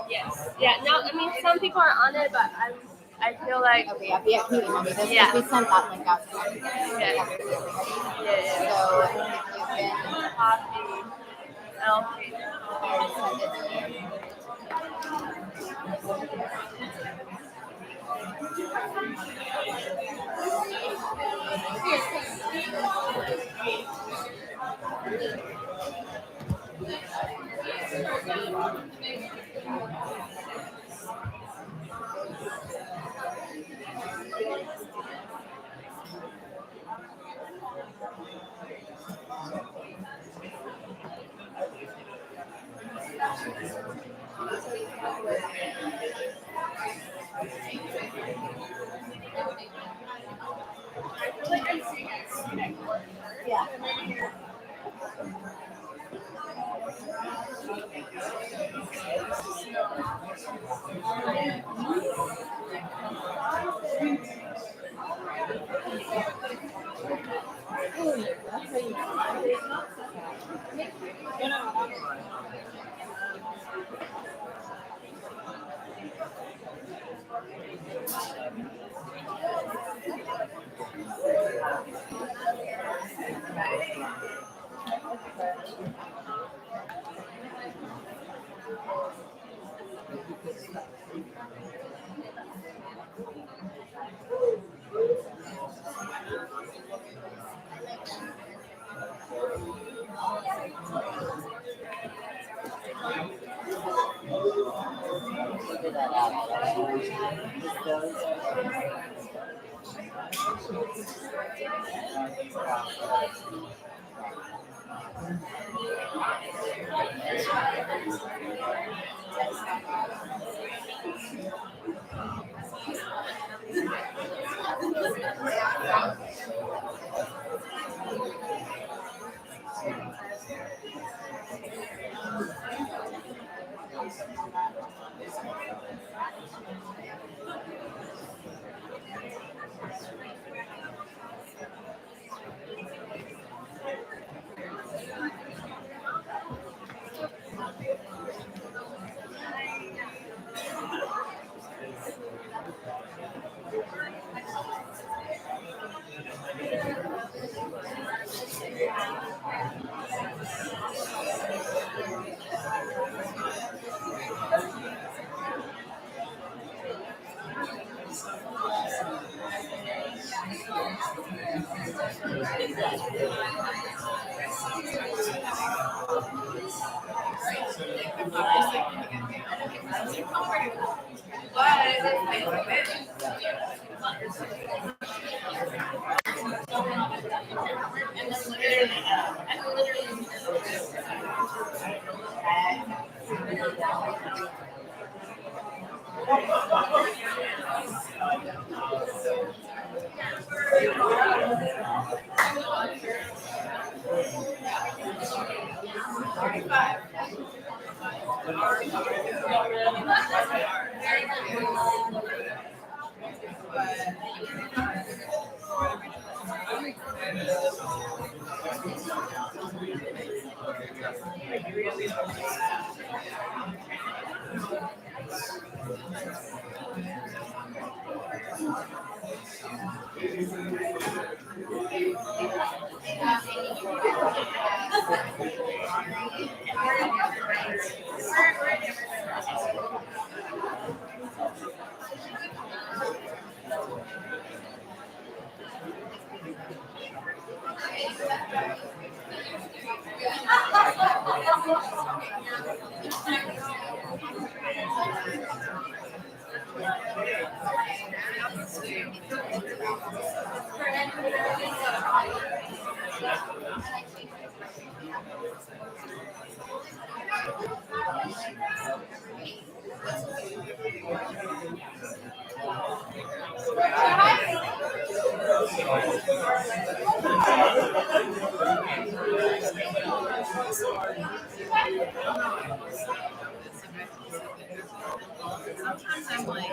Yes. Yeah. No, I mean some people are on it, but I feel like Okay, yeah, can you email me this? Yeah. We sent that link out to everybody. Yeah. Yeah. So if you can Copy. LP. send it to me. Yeah. Sometimes I'm like,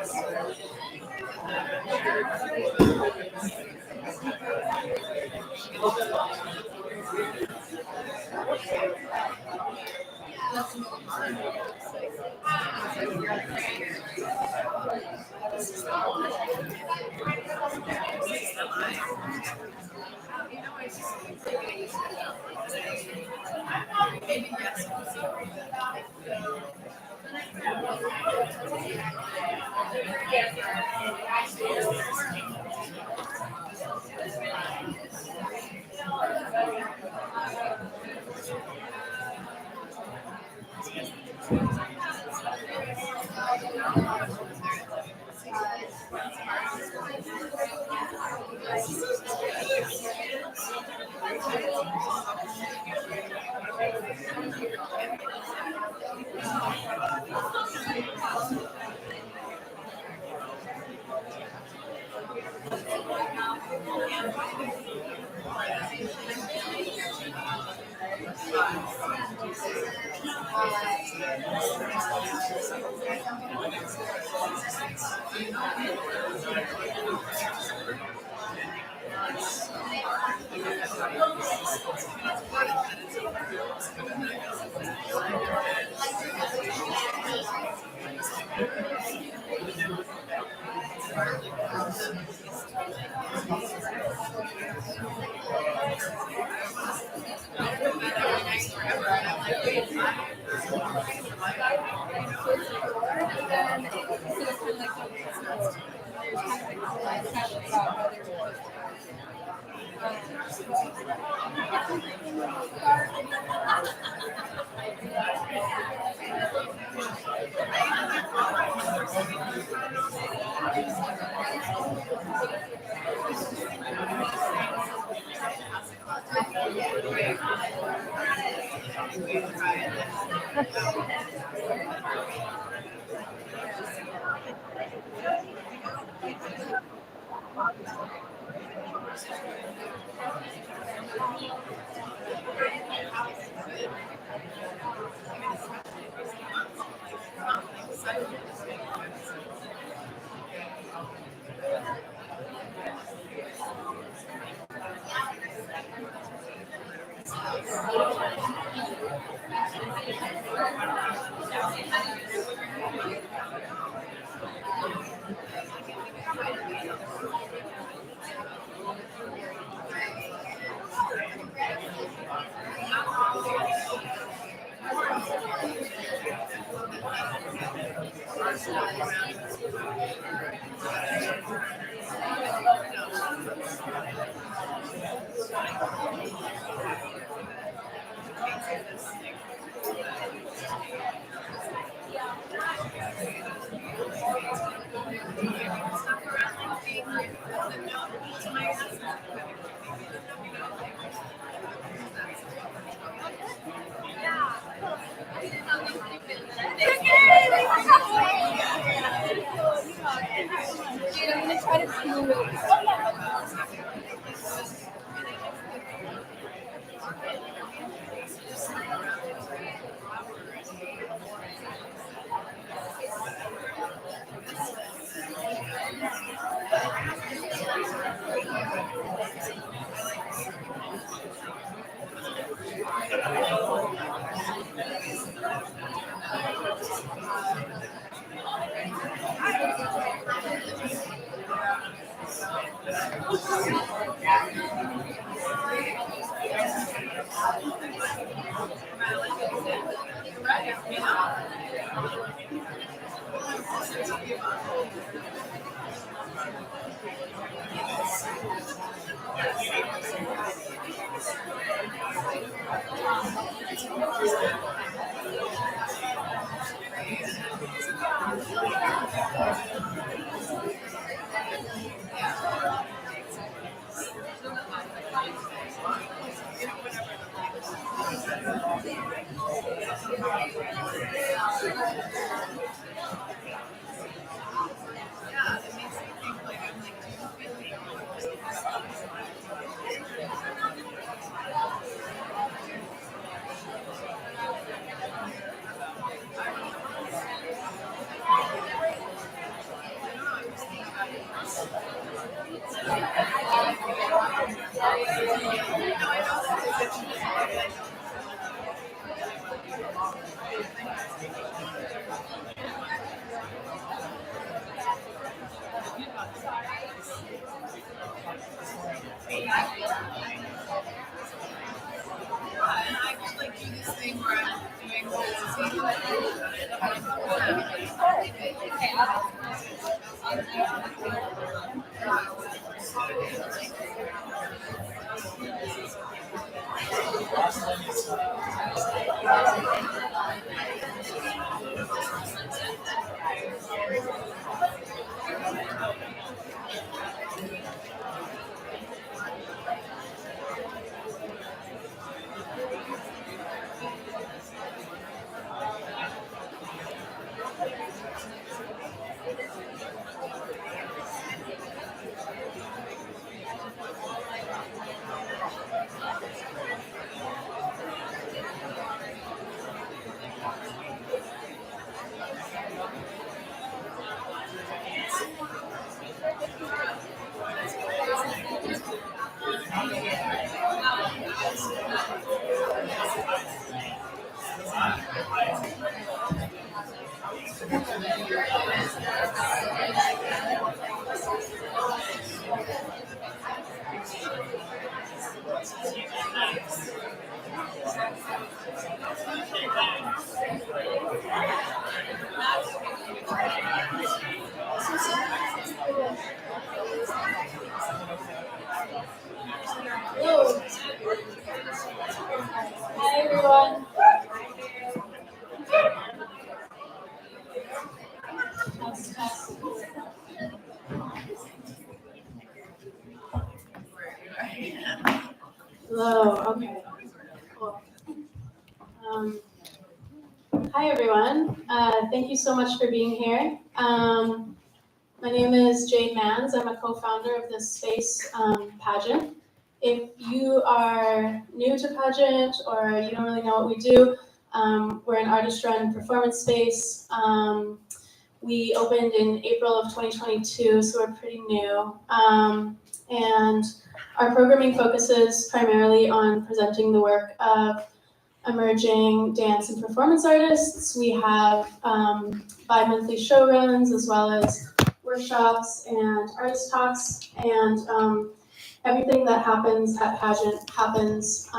I'm gonna try to smooth it. Hello. Hi, everyone. Hello. Okay. Cool. Hi, everyone. Thank you so much for being here. My name is Jade Mans. I'm a co-founder of this space, Pageant. If you are new to Pageant or you don't really know what we do, we're an artist-run performance space. We opened in April of 2022, so we're pretty new. And our programming focuses primarily on presenting the work of emerging dance and performance artists. We have bi-monthly show runs as well as workshops and artist talks, and everything that happens at Pageant happens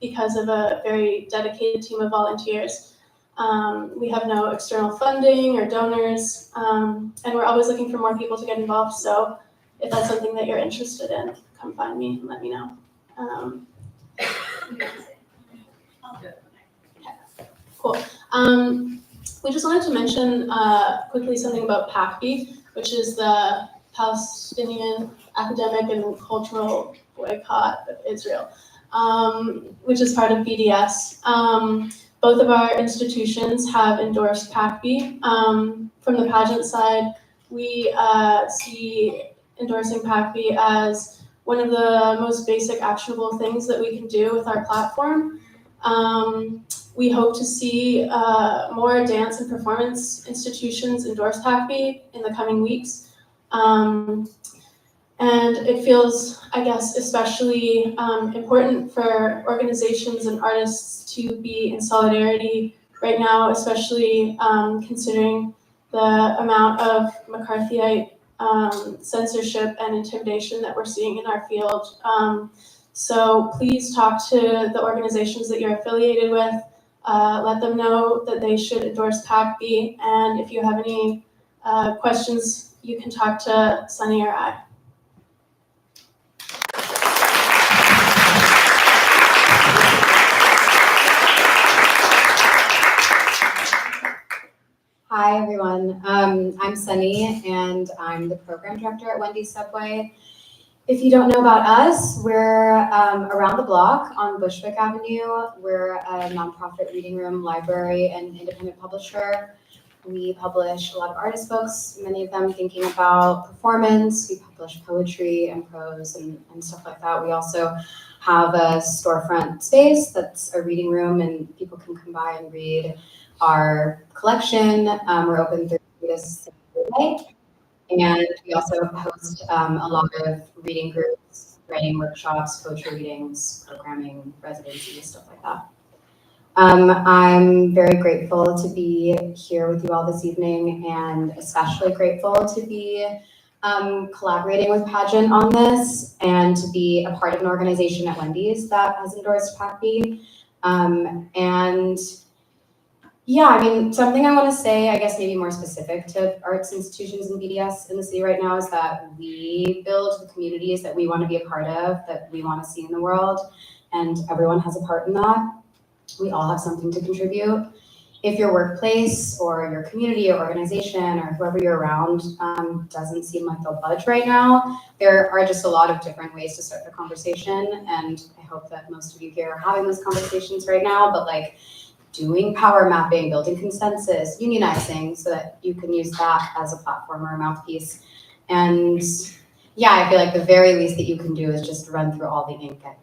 because of a very dedicated team of volunteers. We have no external funding or donors, and we're always looking for more people to get involved, so if that's something that you're interested in, come find me and let me know. Cool. We just wanted to mention quickly something about PACBI, which is the Palestinian Academic and Cultural Boycott of Israel, which is part of BDS. Both of our institutions have endorsed PACBI. From the Pageant side, we see endorsing PACBI as one of the most basic actionable things that we can do with our platform. We hope to see more dance and performance institutions endorse PACBI in the coming weeks. And it feels, I guess, especially important for organizations and artists to be in solidarity right now, especially considering the amount of McCarthyite censorship and intimidation that we're seeing in our field. So please talk to the organizations that you're affiliated with. Let them know that they should endorse PACBI, and if you have any questions, you can talk to Sunny or I. Hi, everyone. I'm Sunny, and I'm the program director at Wendy Subway. If you don't know about us, we're around the block on Bushwick Avenue. We're a nonprofit reading room, library, and independent publisher. We publish a lot of artist books, many of them thinking about performance. We publish poetry and prose and stuff like that. We also have a storefront space that's a reading room, and people can come by and read our collection. We're open Thursday to Saturday, and we also host a lot of reading groups, writing workshops, poetry readings, programming, residencies, stuff like that. I'm very grateful to be here with you all this evening, and especially grateful to be collaborating with Pageant on this and to be a part of an organization at Wendy's that has endorsed PACBI. And yeah, I mean, something I want to say, I guess maybe more specific to arts institutions and BDS in the city right now, is that we build the communities that we want to be a part of, that we want to see in the world, and everyone has a part in that. We all have something to contribute. If your workplace or your community or organization or whoever you're around doesn't seem like they'll budge right now, there are just a lot of different ways to start the conversation, and I hope that most of you here are having those conversations right now, but like, doing power mapping, building consensus, unionizing, so that you can use that as a platform or a mouthpiece. And yeah, I feel like the very least that you can do is just run through all the ink at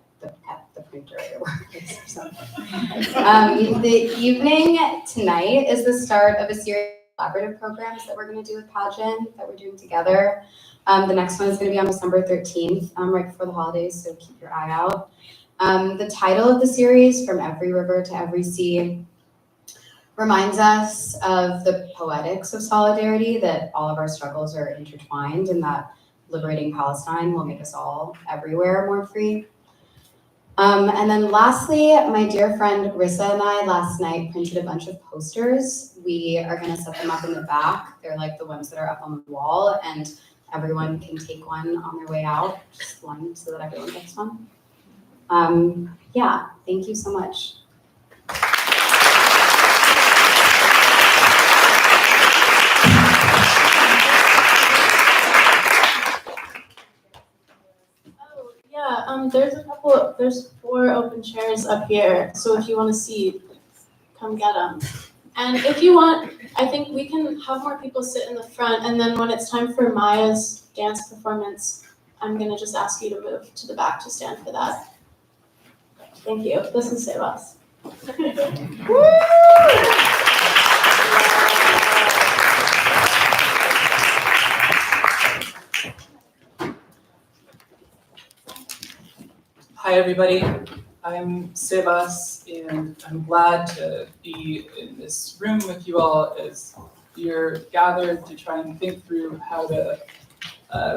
the printer at your workplace or something. The evening tonight is the start of a series of collaborative programs that we're going to do with Pageant, that we're doing together. The next one is going to be on December 13th, right before the holidays, so keep your eye out. The title of the series, From Every River to Every Sea, reminds us of the poetics of solidarity, that all of our struggles are intertwined, and that liberating Palestine will make us all everywhere more free. And then lastly, my dear friend Rissa and I last night printed a bunch of posters. We are going to set them up in the back. They're like the ones that are up on the wall, and everyone can take one on their way out, just one so that everyone gets one. Yeah, thank you so much. Oh, yeah, there's 4 open chairs up here, so if you want to see, come get them. And if you want, I think we can have more people sit in the front, and then when it's time for Maya's dance performance, I'm gonna just ask you to move to the back to stand for that. Thank you. This is Sebas. Hi, everybody. I'm Sebas, and I'm glad to be in this room with you all as you're gathered to try and think through how to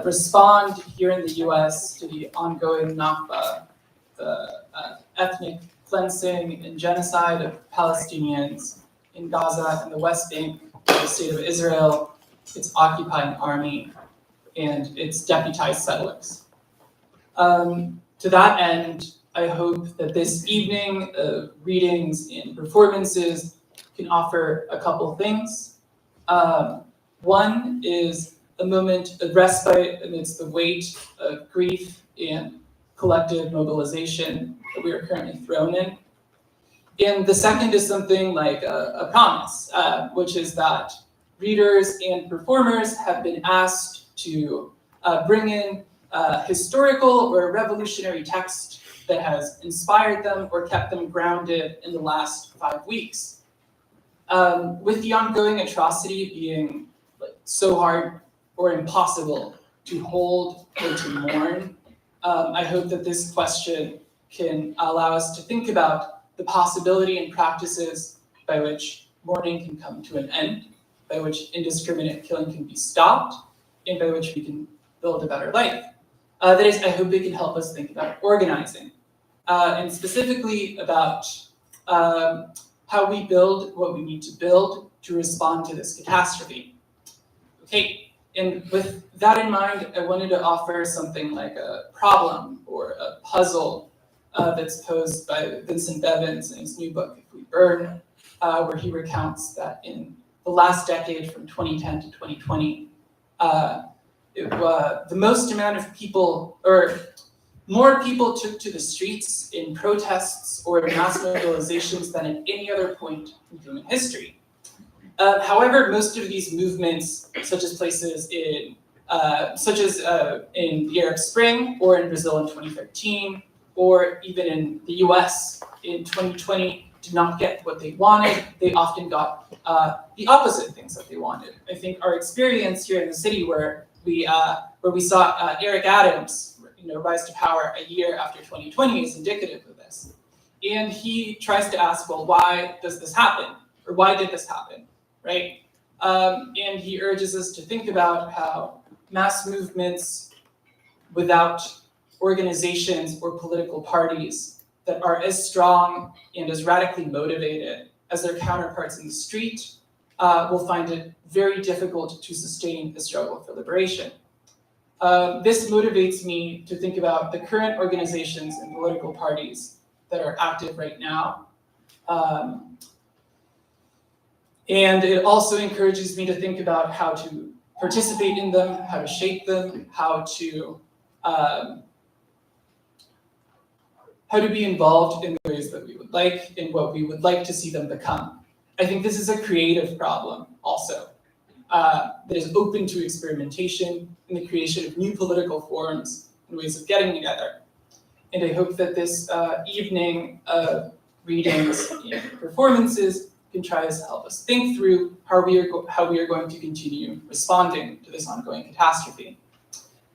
respond here in the US to the ongoing Nakba, the ethnic cleansing and genocide of Palestinians in Gaza and the West Bank, the state of Israel, its occupying army, and its deputized settlers. To that end, I hope that this evening of readings and performances can offer a couple things. One is a moment of respite amidst the weight of grief and collective mobilization that we are currently thrown in. And the second is something like a promise, which is that readers and performers have been asked to bring in a historical or a revolutionary text that has inspired them or kept them grounded in the last 5 weeks. With the ongoing atrocity being so hard or impossible to hold or to mourn, I hope that this question can allow us to think about the possibility and practices by which mourning can come to an end, by which indiscriminate killing can be stopped, and by which we can build a better life. That is, I hope it can help us think about organizing, and specifically about how we build what we need to build to respond to this catastrophe. Okay, and with that in mind, I wanted to offer something like a problem or a puzzle that's posed by Vincent Bevins in his new book, If We Burn, where he recounts that in the last decade, from 2010 to 2020, the most amount of people, or more people took to the streets in protests or in mass mobilizations than at any other point in human history. However, most of these movements, such as in the Arab Spring, or in Brazil in 2013, or even in the US in 2020, did not get what they wanted. They often got the opposite things that they wanted. I think our experience here in the city, where we saw Eric Adams, rise to power a year after 2020, is indicative of this. And he tries to ask, well, why does this happen? Or why did this happen, right? And he urges us to think about how mass movements without organizations or political parties that are as strong and as radically motivated as their counterparts in the street will find it very difficult to sustain the struggle for liberation. This motivates me to think about the current organizations and political parties that are active right now. And it also encourages me to think about how to participate in them, how to shape them, how to be involved in the ways that we would like, in what we would like to see them become. I think this is a creative problem also, that is open to experimentation in the creation of new political forms and ways of getting together. And I hope that this evening of readings and performances can try to help us think through how we are going to continue responding to this ongoing catastrophe.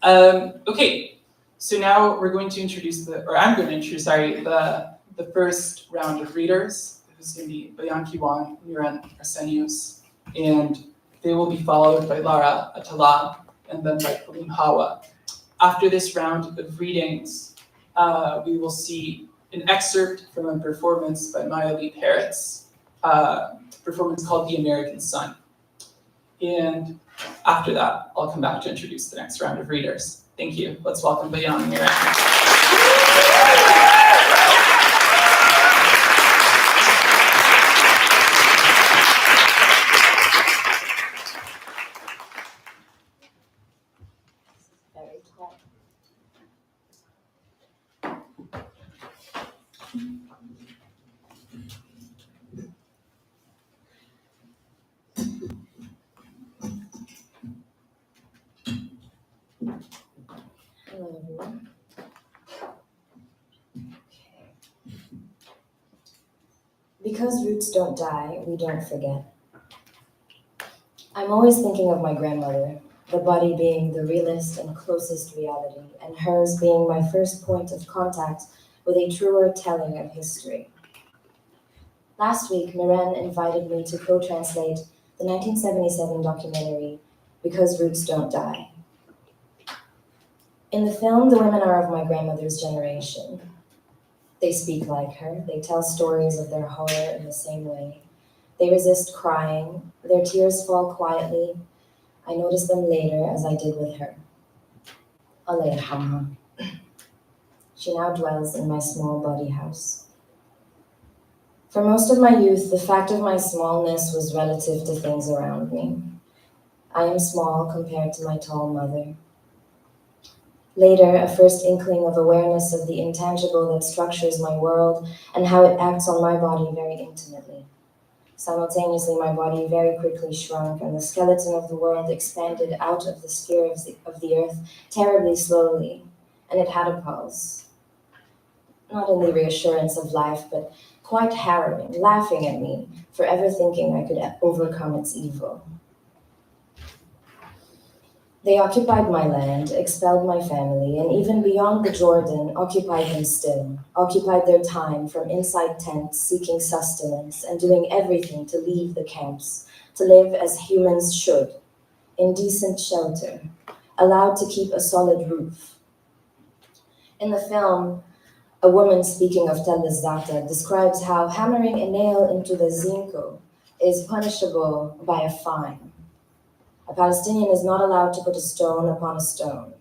Okay, so now we're going to introduce I'm going to introduce, the first round of readers. It's going to be Bayan Kiwan, Mirene Arsanios, and they will be followed by Lara Atallah, and then by Kaleem Hawa. After this round of readings, we will see an excerpt from a performance by Lee-Parritz, performance called The American Sun. And after that, I'll come back to introduce the next round of readers. Thank you. Let's welcome Bayan and Mirene. Hello, everyone. Because roots don't die, we don't forget. I'm always thinking of my grandmother, the body being the realest and closest reality, and hers being my first point of contact with a truer telling of history. Last week, Mirene invited me to co-translate the 1977 documentary, Because Roots Don't Die. In the film, the women are of my grandmother's generation. They speak like her. They tell stories of their horror in the same way. They resist crying. Their tears fall quietly. I notice them later, as I did with her. Allah yarhamha. She now dwells in my small body house. For most of my youth, the fact of my smallness was relative to things around me. I am small compared to my tall mother. Later, a first inkling of awareness of the intangible that structures my world and how it acts on my body very intimately. Simultaneously, my body very quickly shrunk, and the skeleton of the world expanded out of the sphere of the earth terribly slowly, and it had a pulse. Not in the reassurance of life, but quite harrowing, laughing at me, forever thinking I could overcome its evil. They occupied my land, expelled my family, and even beyond the Jordan, occupied them still, occupied their time from inside tents, seeking sustenance, and doing everything to leave the camps, to live as humans should, in decent shelter, allowed to keep a solid roof. In the film, a woman speaking of 𝘧𝘧𝘦𝘦𝘧 describes how hammering a nail into the zinco is punishable by a fine. A Palestinian is not allowed to put a stone upon a stone.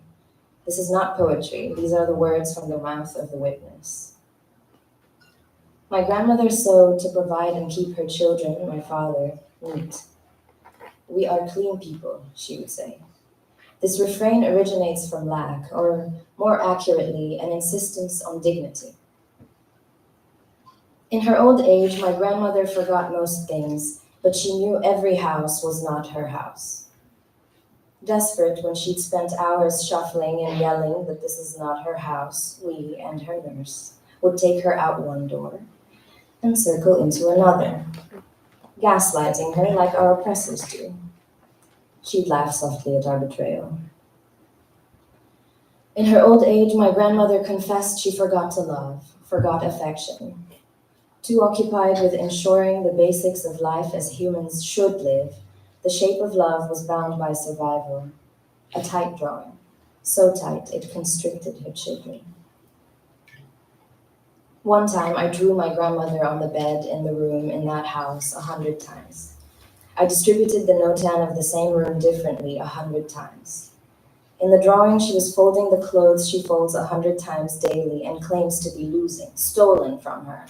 This is not poetry. These are the words from the mouth of the witness. My grandmother sewed to provide and keep her children, my father, neat. We are clean people, she would say. This refrain originates from lack, or more accurately, an insistence on dignity. In her old age, my grandmother forgot most things, but she knew every house was not her house. Desperate when she'd spent hours shuffling and yelling that this is not her house, we and her nurse would take her out one door and circle into another, gaslighting her like our oppressors do. She'd laugh softly at our betrayal. In her old age, my grandmother confessed she forgot to love, forgot affection. Too occupied with ensuring the basics of life as humans should live, the shape of love was bound by survival, a tight drawing, so tight it constricted her children. One time I drew my grandmother on the bed in the room in that house 100 times. I distributed the 𝘧𝘧𝘦𝘦𝘧 of the same room differently 100 times. In the drawing, she was folding the clothes she folds 100 times daily and claims to be losing, stolen from her.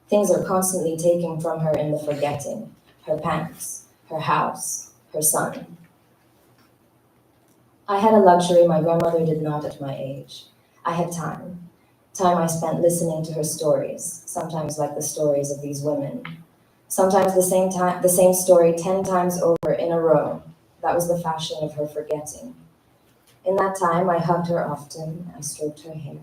Things are constantly taken from her in the forgetting, her pants, her house, her son. I had a luxury my grandmother did not at my age. I had time I spent listening to her stories, sometimes like the stories of these women, sometimes the same story 10 times over in a row. That was the fashion of her forgetting. In that time, I hugged her often, I stroked her hair.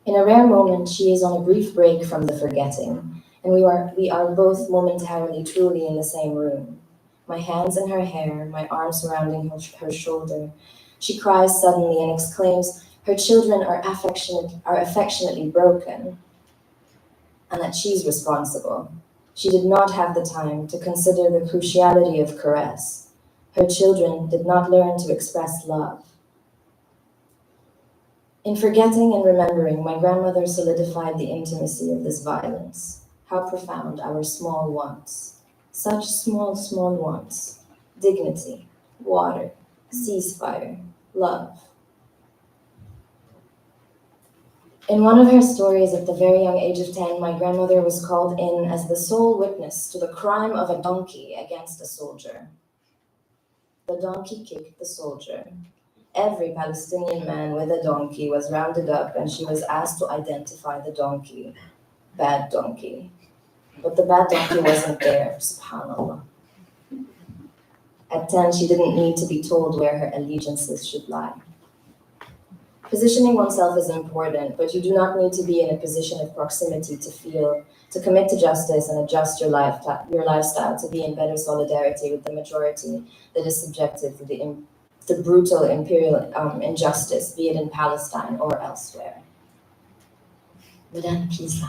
In a rare moment, she is on a brief break from the forgetting, and we are both momentarily truly in the same room. My hands in her hair, my arms surrounding her shoulder. She cries suddenly and exclaims her children are affectionately broken, and that she's responsible. She did not have the time to consider the cruciality of caress. Her children did not learn to express love. In forgetting and remembering, my grandmother solidified the intimacy of this violence. How profound our small wants. Such small wants. Dignity, water, ceasefire, love. In one of her stories at the very young age of 10, my grandmother was called in as the sole witness to the crime of a donkey against a soldier. The donkey kicked the soldier. Every Palestinian man with a donkey was rounded up and she was asked to identify the donkey. Bad donkey. But the bad donkey wasn't there, subhanAllah. At 10, she didn't need to be told where her allegiances should lie. Positioning oneself is important, but you do not need to be in a position of proximity to commit to justice and adjust your lifestyle to be in better solidarity with the majority that is subjected to the brutal imperial injustice, be it in Palestine or elsewhere. Madame, please.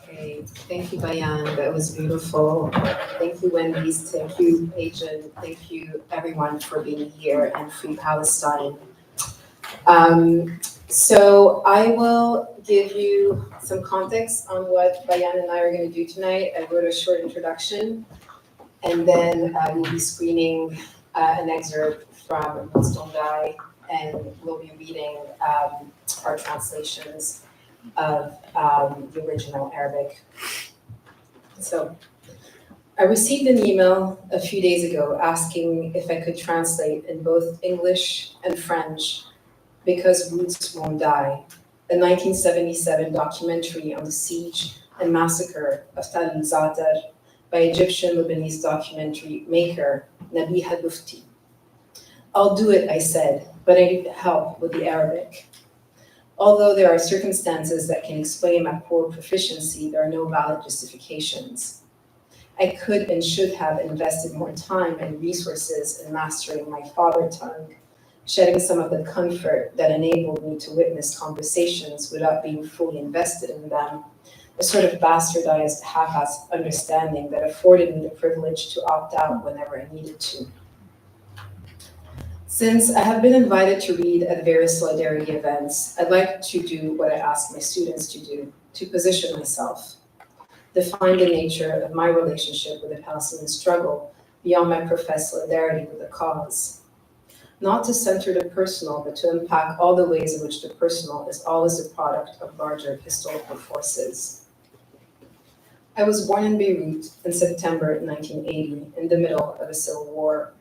Okay, thank you, Bayan. That was beautiful. Thank you, Wendy. Thank you, Pageant. Thank you, everyone, for being here and Free Palestine. So I will give you some context on what Bayan and I are going to do tonight. I wrote a short introduction, and then we'll be screening an excerpt from 𝘧𝘧𝘦𝘧𝘦, and we'll be reading our translations of the original Arabic. So I received an email a few days ago asking if I could translate in both English and French Because Roots Won't Die, a 1977 documentary on the siege and massacre of 𝘧𝘧𝘦𝘧𝘧 by Egyptian Lebanese documentary maker Nabiha Lufti. I'll do it, I said, but I need help with the Arabic. Although there are circumstances that can explain my poor proficiency, there are no valid justifications. I could and should have invested more time and resources in mastering my father tongue, shedding some of the comfort that enabled me to witness conversations without being fully invested in them, a sort of bastardized half-assed understanding that afforded me the privilege to opt out whenever I needed to. Since I have been invited to read at various solidarity events, I'd like to do what I ask my students to do, to position myself, define the nature of my relationship with the Palestinian struggle beyond my professed solidarity with the cause. Not to center the personal, but to unpack all the ways in which the personal is always the product of larger historical forces. I was born in Beirut in September 1980, in the middle of a civil war.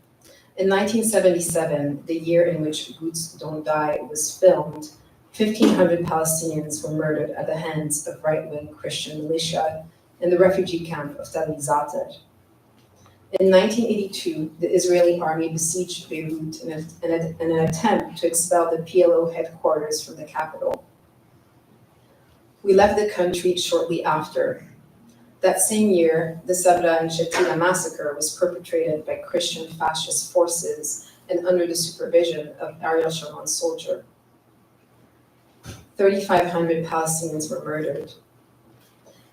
In 1977, the year in which 𝘧𝘧𝘦𝘦𝘦𝘺 was filmed, 1,500 Palestinians were murdered at the hands of right-wing Christian militia in the refugee camp of 𝘧𝘪𝘷𝘦𝘺. In 1982, the Israeli army besieged Beirut in an attempt to expel the PLO headquarters from the capital. We left the country shortly after. That same year, the Sabra and Shatila massacre was perpetrated by Christian fascist forces and under the supervision of Ariel Sharon's soldier. 3,500 Palestinians were murdered.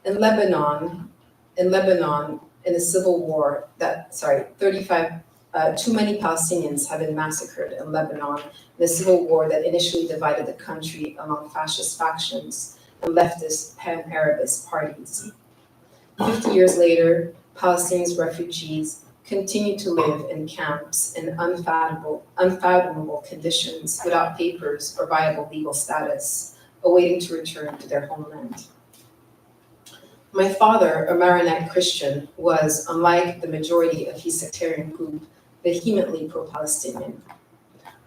In Lebanon, in a civil war too many Palestinians have been massacred in Lebanon in a civil war that initially divided the country among fascist factions and leftist pan-Arabist parties. 50 years later, Palestinian refugees continue to live in camps in unfathomable conditions without papers or viable legal status, awaiting to return to their homeland. My father, a Maronite Christian, was, unlike the majority of his sectarian group, vehemently pro-Palestinian.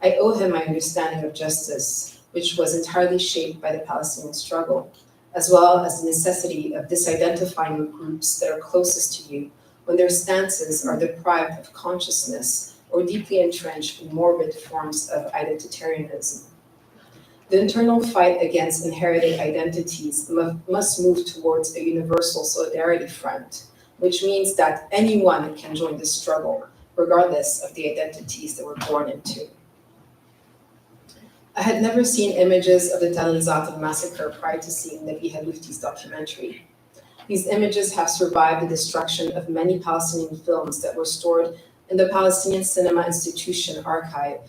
I owe him my understanding of justice, which was entirely shaped by the Palestinian struggle, as well as the necessity of disidentifying the groups that are closest to you when their stances are deprived of consciousness or deeply entrenched in morbid forms of identitarianism. The internal fight against inherited identities must move towards a universal solidarity front, which means that anyone can join the struggle, regardless of the identities they were born into. I had never seen images of the 𝘧𝘪𝘷𝘦𝘺 massacre prior to seeing Nabiha Lufti's documentary. These images have survived the destruction of many Palestinian films that were stored in the Palestinian Cinema Institution archive,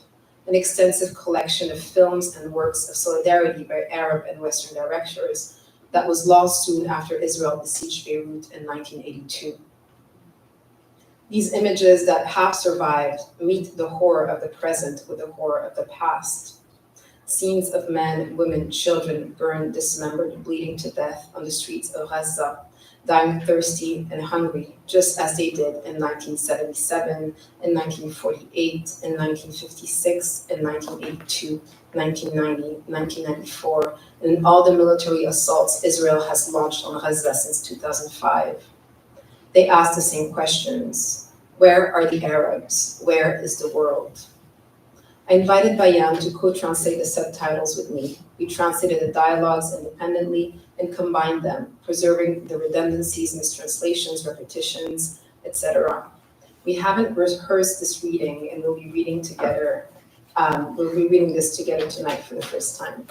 an extensive collection of films and works of solidarity by Arab and Western directors that was lost soon after Israel besieged Beirut in 1982. These images that have survived meet the horror of the present with the horror of the past. Scenes of men, women, children burned, dismembered, bleeding to death on the streets of Gaza, dying thirsty and hungry, just as they did in 1977, in 1948, in 1956, in 1982, 1990, 1994, and in all the military assaults Israel has launched on Gaza since 2005. They asked the same questions. Where are the Arabs? Where is the world? I invited Bayan to co-translate the subtitles with me. We translated the dialogues independently and combined them, preserving the redundancies, mistranslations, repetitions, etc. We haven't rehearsed this reading, and we'll be reading together. We'll be reading this together tonight for the first time.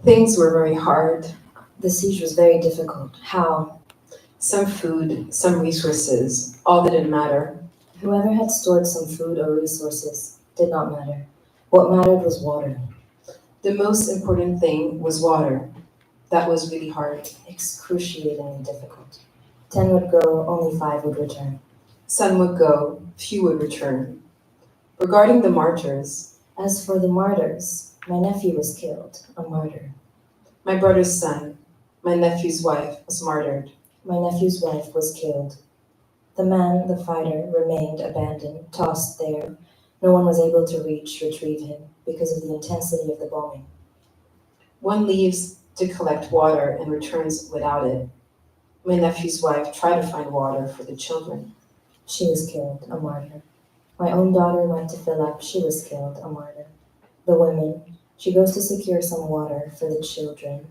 Things were very hard. The siege was very difficult. How? Some food, some resources, all didn't matter. Whoever had stored some food or resources did not matter. What mattered was water. The most important thing was water. That was really hard. Excruciatingly difficult. 10 would go, only 5 would return. Some would go, few would return. Regarding the martyrs, As for the martyrs, my nephew was killed, a martyr. my brother's son, my nephew's wife, was martyred. My nephew's wife was killed. The man, the fighter, remained abandoned, tossed there. No one was able to retrieve him because of the intensity of the bombing. One leaves to collect water and returns without it. My nephew's wife tried to find water for the children. She was killed, a martyr. My own daughter went to fill up. She was killed, a martyr. The women, she goes to secure some water for the children.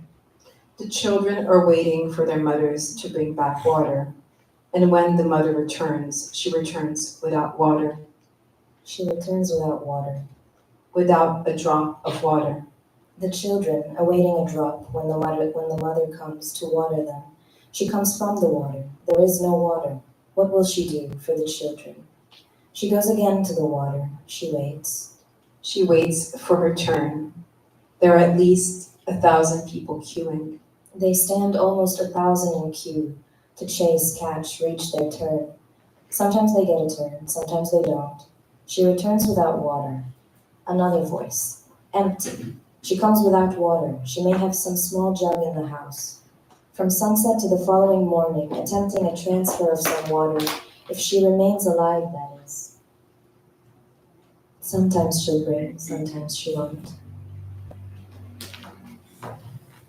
The children are waiting for their mothers to bring back water. And when the mother returns, she returns without water, She returns without water. without a drop of water. The children, awaiting a drop when the mother comes to water them. She comes from the water. There is no water. What will she do for the children? She goes again to the water. She waits. She waits for her turn. There are at least 1,000 people queuing. They stand almost 1,000 in queue to chase, catch, reach their turn. Sometimes they get a turn, sometimes they don't. She returns without water. Another voice. Empty. She comes without water. She may have some small jug in the house. From sunset to the following morning, attempting a transfer of some water, if she remains alive, that is. Sometimes she'll bring, sometimes she won't.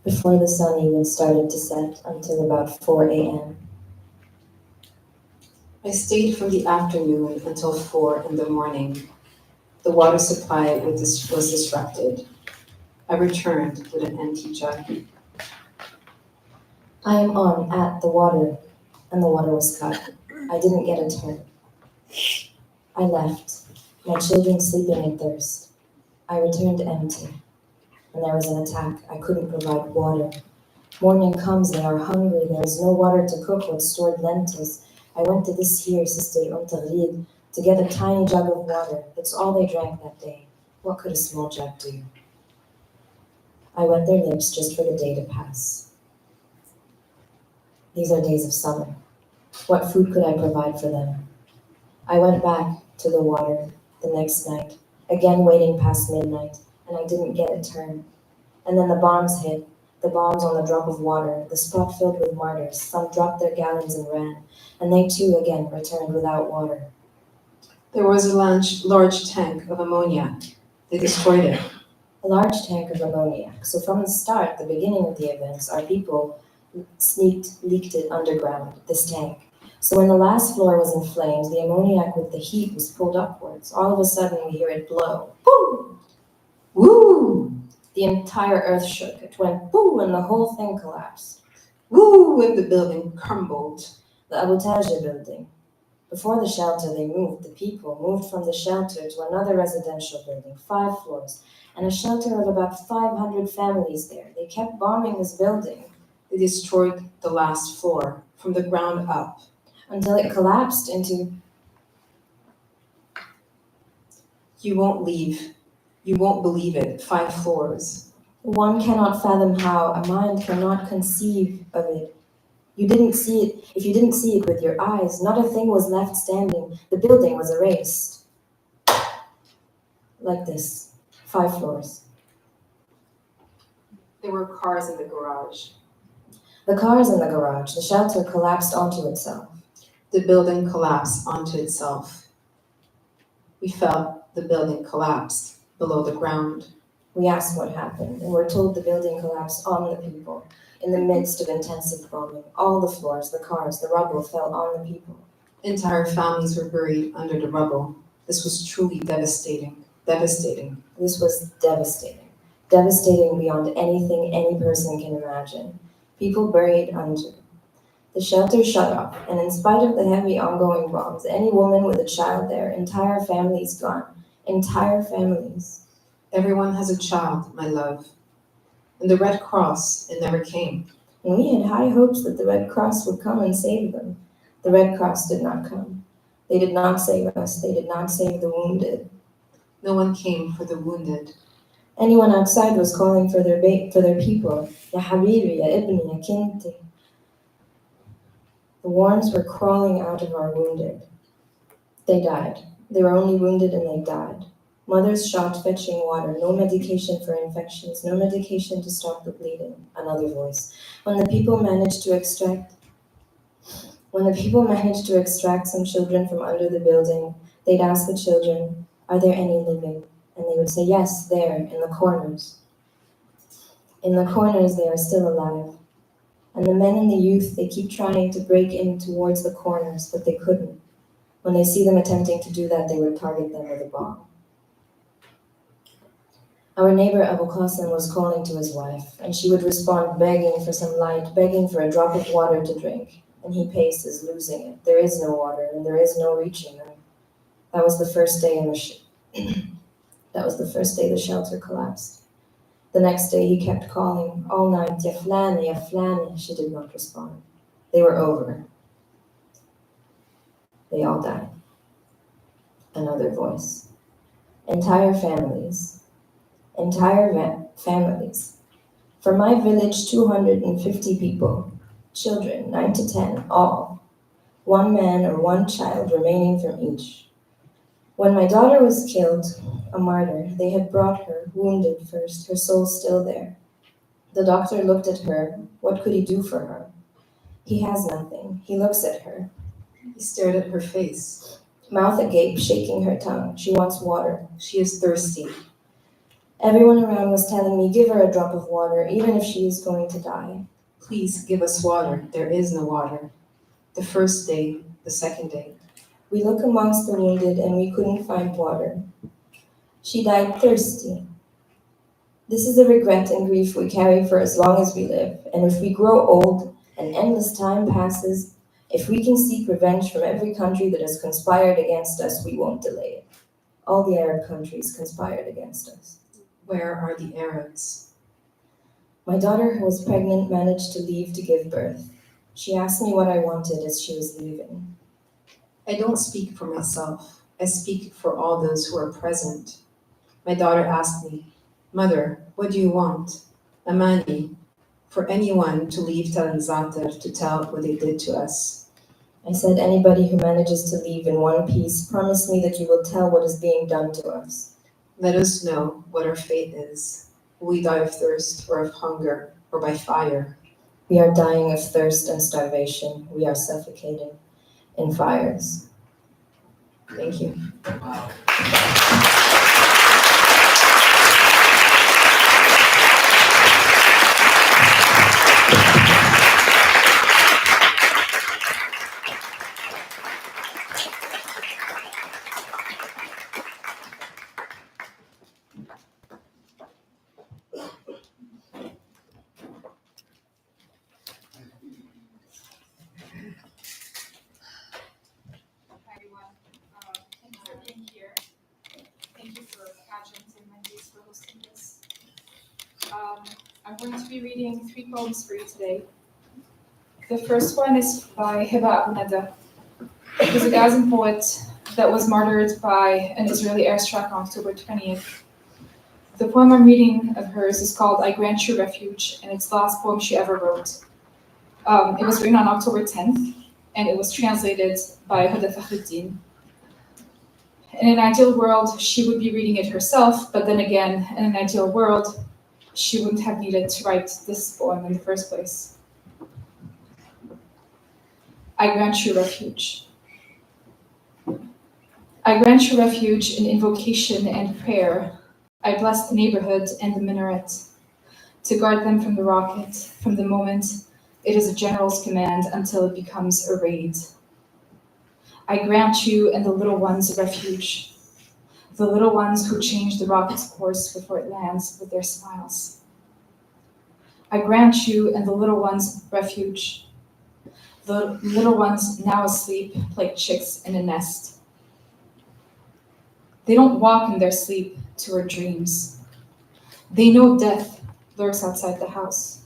Before the sun even started to set until about 4 a.m. I stayed from the afternoon until 4 in the morning. The water supply was disrupted. I returned with an empty jug. I am on at the water, and the water was cut. I didn't get a turn. I left, my children sleeping in thirst. I returned empty. When there was an attack, I couldn't provide water. Morning comes, they are hungry, there is no water to cook with stored lentils. I went to this here, Sister 𝘧𝘪𝘷𝘦𝘬, to get a tiny jug of water. That's all they drank that day. What could a small jug do? I wet their lips just for the day to pass. These are days of summer. What food could I provide for them? I went back to the water the next night, again waiting past midnight, and I didn't get a turn. And then the bombs hit, the bombs on the drop of water, the spot filled with martyrs. Some dropped their gallons and ran, and they too again returned without water. There was a large tank of ammonia. They destroyed it. A large tank of ammoniac. So from the start, the beginning of the events, our people leaked it underground, this tank. So when the last floor was in flames, the ammoniac with the heat was pulled upwards. All of a sudden we hear it blow. Boom! Woo! The entire earth shook. It went boom and the whole thing collapsed. Woo! And the building crumbled. The 𝘧𝘧𝘰𝘮 building. Before the shelter, they moved. The people moved from the shelter to another residential building, 5 floors, and a shelter of about 500 families there. They kept bombing this building. They destroyed the last floor from the ground up. Until it collapsed into... You won't believe it. 5 floors. One cannot fathom how, a mind cannot conceive of it. You didn't see it. If you didn't see it with your eyes, not a thing was left standing. The building was erased. Like this, 5 floors. There were cars in the garage. The cars in the garage, the shelter collapsed onto itself. The building collapsed onto itself. We felt the building collapsed below the ground. We asked what happened, and were told the building collapsed on the people. In the midst of intensive bombing, all the floors, the cars, the rubble fell on the people. Entire families were buried under the rubble. This was truly devastating. Devastating. This was devastating. Devastating beyond anything any person can imagine. People buried under. The shelter shut off, and in spite of the heavy ongoing bombs, any woman with a child there, entire families gone. Entire families. Everyone has a child, my love. And the Red Cross, it never came. And we had high hopes that the Red Cross would come and save them. The Red Cross did not come. They did not save us. They did not save the wounded. No one came for the wounded. Anyone outside was calling for their people. Ya habibi, ya ibni, ya kinti. The warms were crawling out of our wounded. They died. They were only wounded and they died. Mothers shot fetching water, no medication for infections, no medication to stop the bleeding. Another voice. When the people managed to extract some children from under the building, they'd ask the children, "Are there any living?" And they would say, "Yes, there, in the corners." In the corners, they are still alive. And the men and the youth, they keep trying to break in towards the corners, but they couldn't. When they see them attempting to do that, they would target them with a bomb. Our neighbor Abu Qasim was calling to his wife, and she would respond begging for some light, begging for a drop of water to drink. And he paces, losing it. There is no water, and there is no reaching them. That was the first day the shelter collapsed. The next day he kept calling all night, "Ya flani, ya flani." She did not respond. They were over. They all died. Another voice. Entire families. For my village, 250 people. Children, 9 to 10, all. One man or one child remaining from each. When my daughter was killed, a martyr, they had brought her, wounded first, her soul still there. The doctor looked at her. What could he do for her? He has nothing. He looks at her. He stared at her face. Mouth agape, shaking her tongue. She wants water. She is thirsty. Everyone around was telling me, "Give her a drop of water, even if she is going to die." Please give us water. There is no water. The first day, the second day. We look amongst the wounded and we couldn't find water. She died thirsty. This is a regret and grief we carry for as long as we live. And if we grow old and endless time passes, if we can seek revenge from every country that has conspired against us, we won't delay it. All the Arab countries conspired against us. Where are the Arabs? My daughter, who was pregnant, managed to leave to give birth. She asked me what I wanted as she was leaving. I don't speak for myself. I speak for all those who are present. My daughter asked me, "Mother, what do you want?" Amani, for anyone to leave Tel 𝘧𝘳𝘰 to tell what they did to us. I said, "Anybody who manages to leave in one piece, promise me that you will tell what is being done to us." Let us know what our fate is. Will we die of thirst or of hunger or by fire? We are dying of thirst and starvation. We are suffocating in fires. Thank you. Everyone, thank you for being here. Thank you for Pageant and Wendy for hosting this. I'm going to be reading 3 poems for you today. The first one is by 𝘧𝘳𝘦𝘳𝘦𝘳. It was a Gazan poet that was martyred by an Israeli airstrike on October 20th. The poem I'm reading of hers is called "I Grant You Refuge," and it's the last poem she ever wrote. It was written on October 10th, and it was translated by 𝘧𝘳𝘧𝘦𝘧𝘧. In an ideal world, she would be reading it herself, but then again, in an ideal world, she wouldn't have needed to write this poem in the first place. I grant you refuge. I grant you refuge in invocation and prayer. I bless the neighborhood and the minaret, to guard them from the rocket, from the moment it is a general's command until it becomes a raid. I grant you and the little ones refuge, the little ones who change the rocket's course before it lands with their smiles. I grant you and the little ones refuge, the little ones now asleep like chicks in a nest. They don't walk in their sleep toward dreams. They know death, lurks outside the house.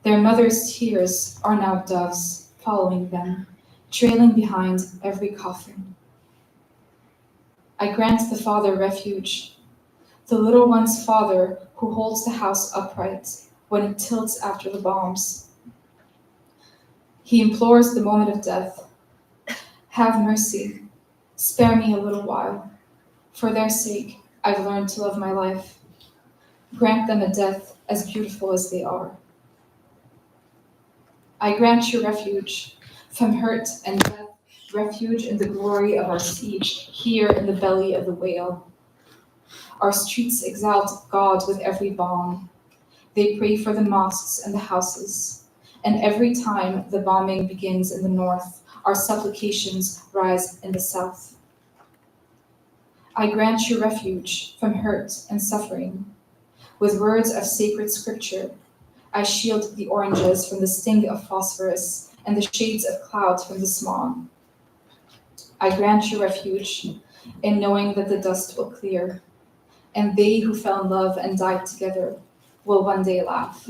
Their mother's tears are now doves following them, trailing behind every coffin. I grant the father refuge, the little one's father who holds the house upright when it tilts after the bombs. He implores the moment of death. Have mercy, spare me a little while. For their sake, I've learned to love my life. Grant them a death as beautiful as they are. I grant you refuge from hurt and death, refuge in the glory of our siege, here in the belly of the whale. Our streets exalt God with every bomb. They pray for the mosques and the houses. And every time the bombing begins in the north, our supplications rise in the south. I grant you refuge from hurt and suffering. With words of sacred scripture, I shield the oranges from the sting of phosphorus and the shades of cloud from the smog. I grant you refuge in knowing that the dust will clear, and they who fell in love and died together will one day laugh.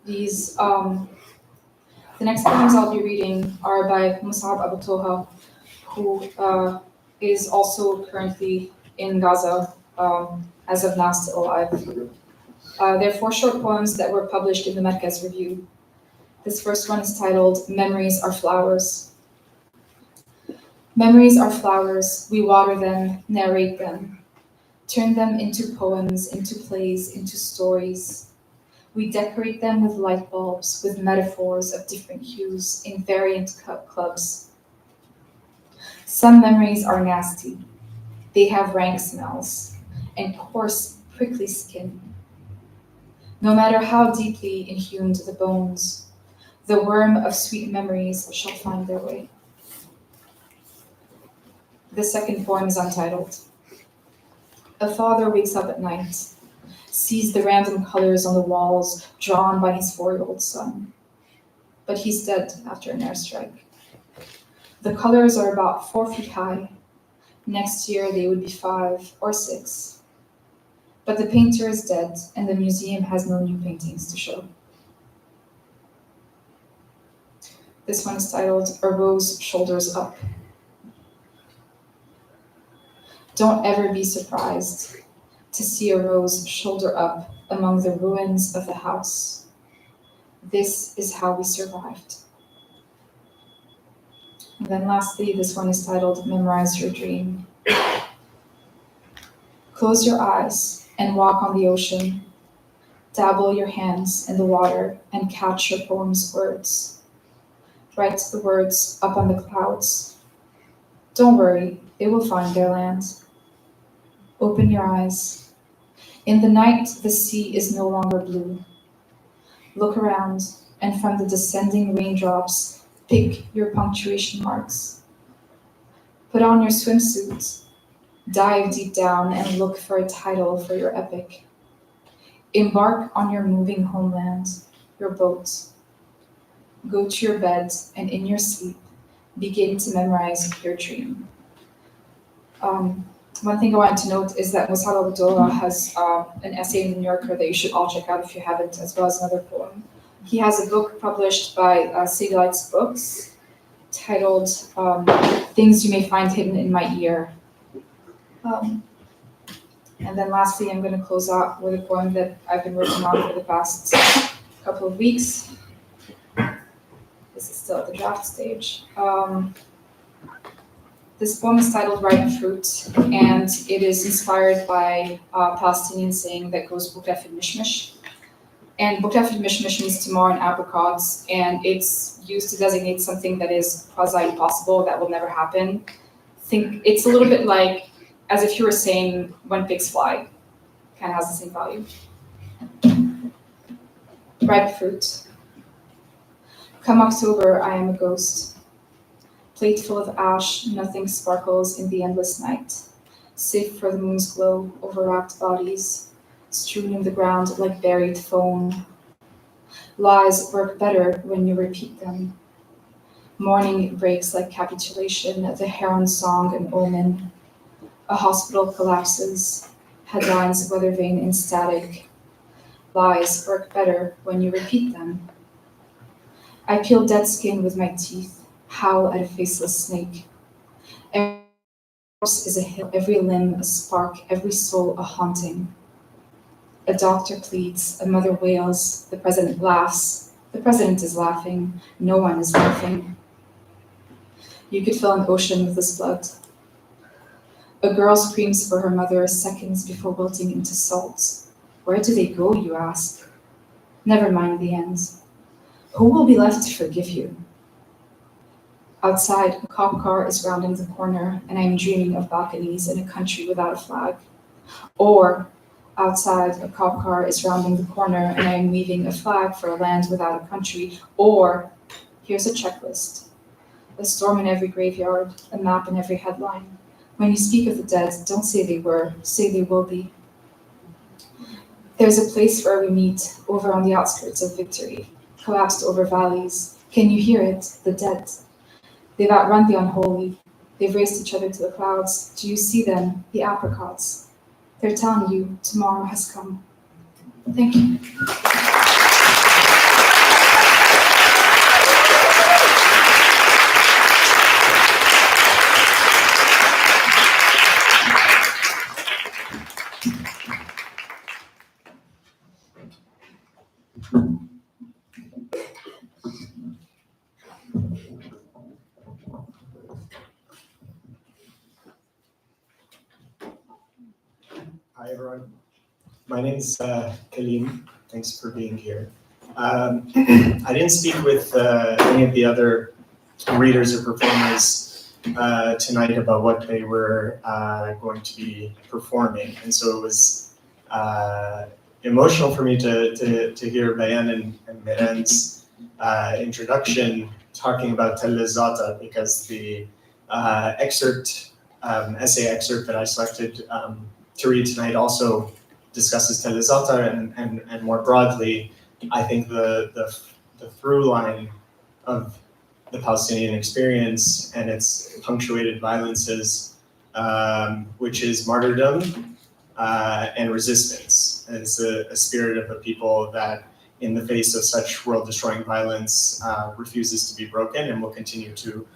The next poems I'll be reading are by 𝘧𝘳𝘦𝘦𝘺, who is also currently in Gaza, as of now still alive. They're 4 short poems that were published in the Merkez Review. This first one is titled Memories Are Flowers. Memories are flowers, we water them, narrate them, turn them into poems, into plays, into stories. We decorate them with light bulbs, with metaphors of different hues in variant clubs. Some memories are nasty. They have rank smells and coarse, prickly skin. No matter how deeply inhumed the bones, the worm of sweet memories shall find their way. The second poem is untitled. A father wakes up at night, sees the random colors on the walls drawn by his 4-year-old son. But he's dead after an airstrike. The colors are about 4 feet high. Next year they would be 5 or 6. But the painter is dead and the museum has no new paintings to show. This one is titled A Rose Shoulders Up. Don't ever be surprised to see a rose shoulder up among the ruins of the house. This is how we survived. And then lastly, this one is titled Memorize Your Dream. Close your eyes and walk on the ocean. Dabble your hands in the water and catch your poem's words. Write the words up on the clouds. Don't worry, they will find their land. Open your eyes. In the night, the sea is no longer blue. Look around, and from the descending raindrops, pick your punctuation marks. Put on your swimsuit. Dive deep down and look for a title for your epic. Embark on your moving homeland, your boat. Go to your bed, and in your sleep, begin to memorize your dream. One thing I wanted to note is that Ms. Atallah has an essay in the New Yorker that you should all check out if you haven't, as well as another poem. He has a book published by 𝘧𝘳𝘰𝘮 Books titled Things You May Find Hidden in My Ear. And then lastly, I'm going to close out with a poem that I've been working on for the past couple of weeks. This is still at the draft stage. This poem is titled Ripe Fruit, and it is inspired by a Palestinian saying that goes Bukra fil mishmish. And Bukra fil mishmish means tomorrow in apricots, and it's used to designate something that is quasi-impossible, that will never happen. Think it's a little bit like as if you were saying when pigs fly. Kind of has the same value. Ripe fruit. Come October, I am a ghost. Plate full of ash, nothing sparkles in the endless night, save for the moon's glow over wrapped bodies, strewn in the ground like buried foam. Lies work better when you repeat them. Morning breaks like capitulation, the heron song an omen. A hospital collapses. Headlines weather vane in static. Lies work better when you repeat them. I peel dead skin with my teeth, howl at a faceless snake. Every corpse is a hill, every limb a spark, every soul a haunting. A doctor pleads, a mother wails, the president laughs. The president is laughing, no one is laughing. You could fill an ocean with this blood. A girl screams for her mother seconds before wilting into salt. Where do they go, you ask? Never mind the end. Who will be left to forgive you? Outside, a cop car is rounding the corner, and I'm dreaming of balconies in a country without a flag. Or, outside, a cop car is rounding the corner, and I'm weaving a flag for a land without a country. Or, here's a checklist. A storm in every graveyard, a map in every headline. When you speak of the dead, don't say they were, say they will be. There's a place where we meet, over on the outskirts of victory, collapsed over valleys. Can you hear it? The dead. They've outrun the unholy. They've raced each other to the clouds. Do you see them? The apricots. They're telling you tomorrow has come. Thank you. Hi, everyone. My name is Kaleem. Thanks for being here. I didn't speak with any of the other readers or performers tonight about what they were going to be performing, and so it was emotional for me to hear Bayan and Mirene's introduction talking about 𝘧𝘪𝘷𝘦𝘦𝘺, because the essay excerpt that I selected to read tonight also discusses 𝘧𝘪𝘷𝘦𝘺, and more broadly, I think the through line of the Palestinian experience and its punctuated violences, which is martyrdom and resistance. And it's a spirit of a people that, in the face of such world-destroying violence, refuses to be broken and will continue to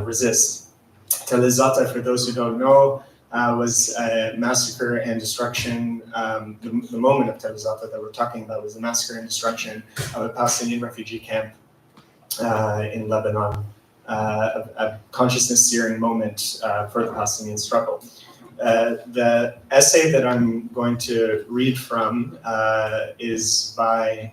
resist. 𝘧𝘪𝘷𝘦𝘺, for those who don't know, was a massacre and destruction. The moment of 𝘧𝘪𝘷𝘦𝘺 that we're talking about was the massacre and destruction of a Palestinian refugee camp in Lebanon, a consciousness-searing moment for the Palestinian struggle. The essay that I'm going to read from is by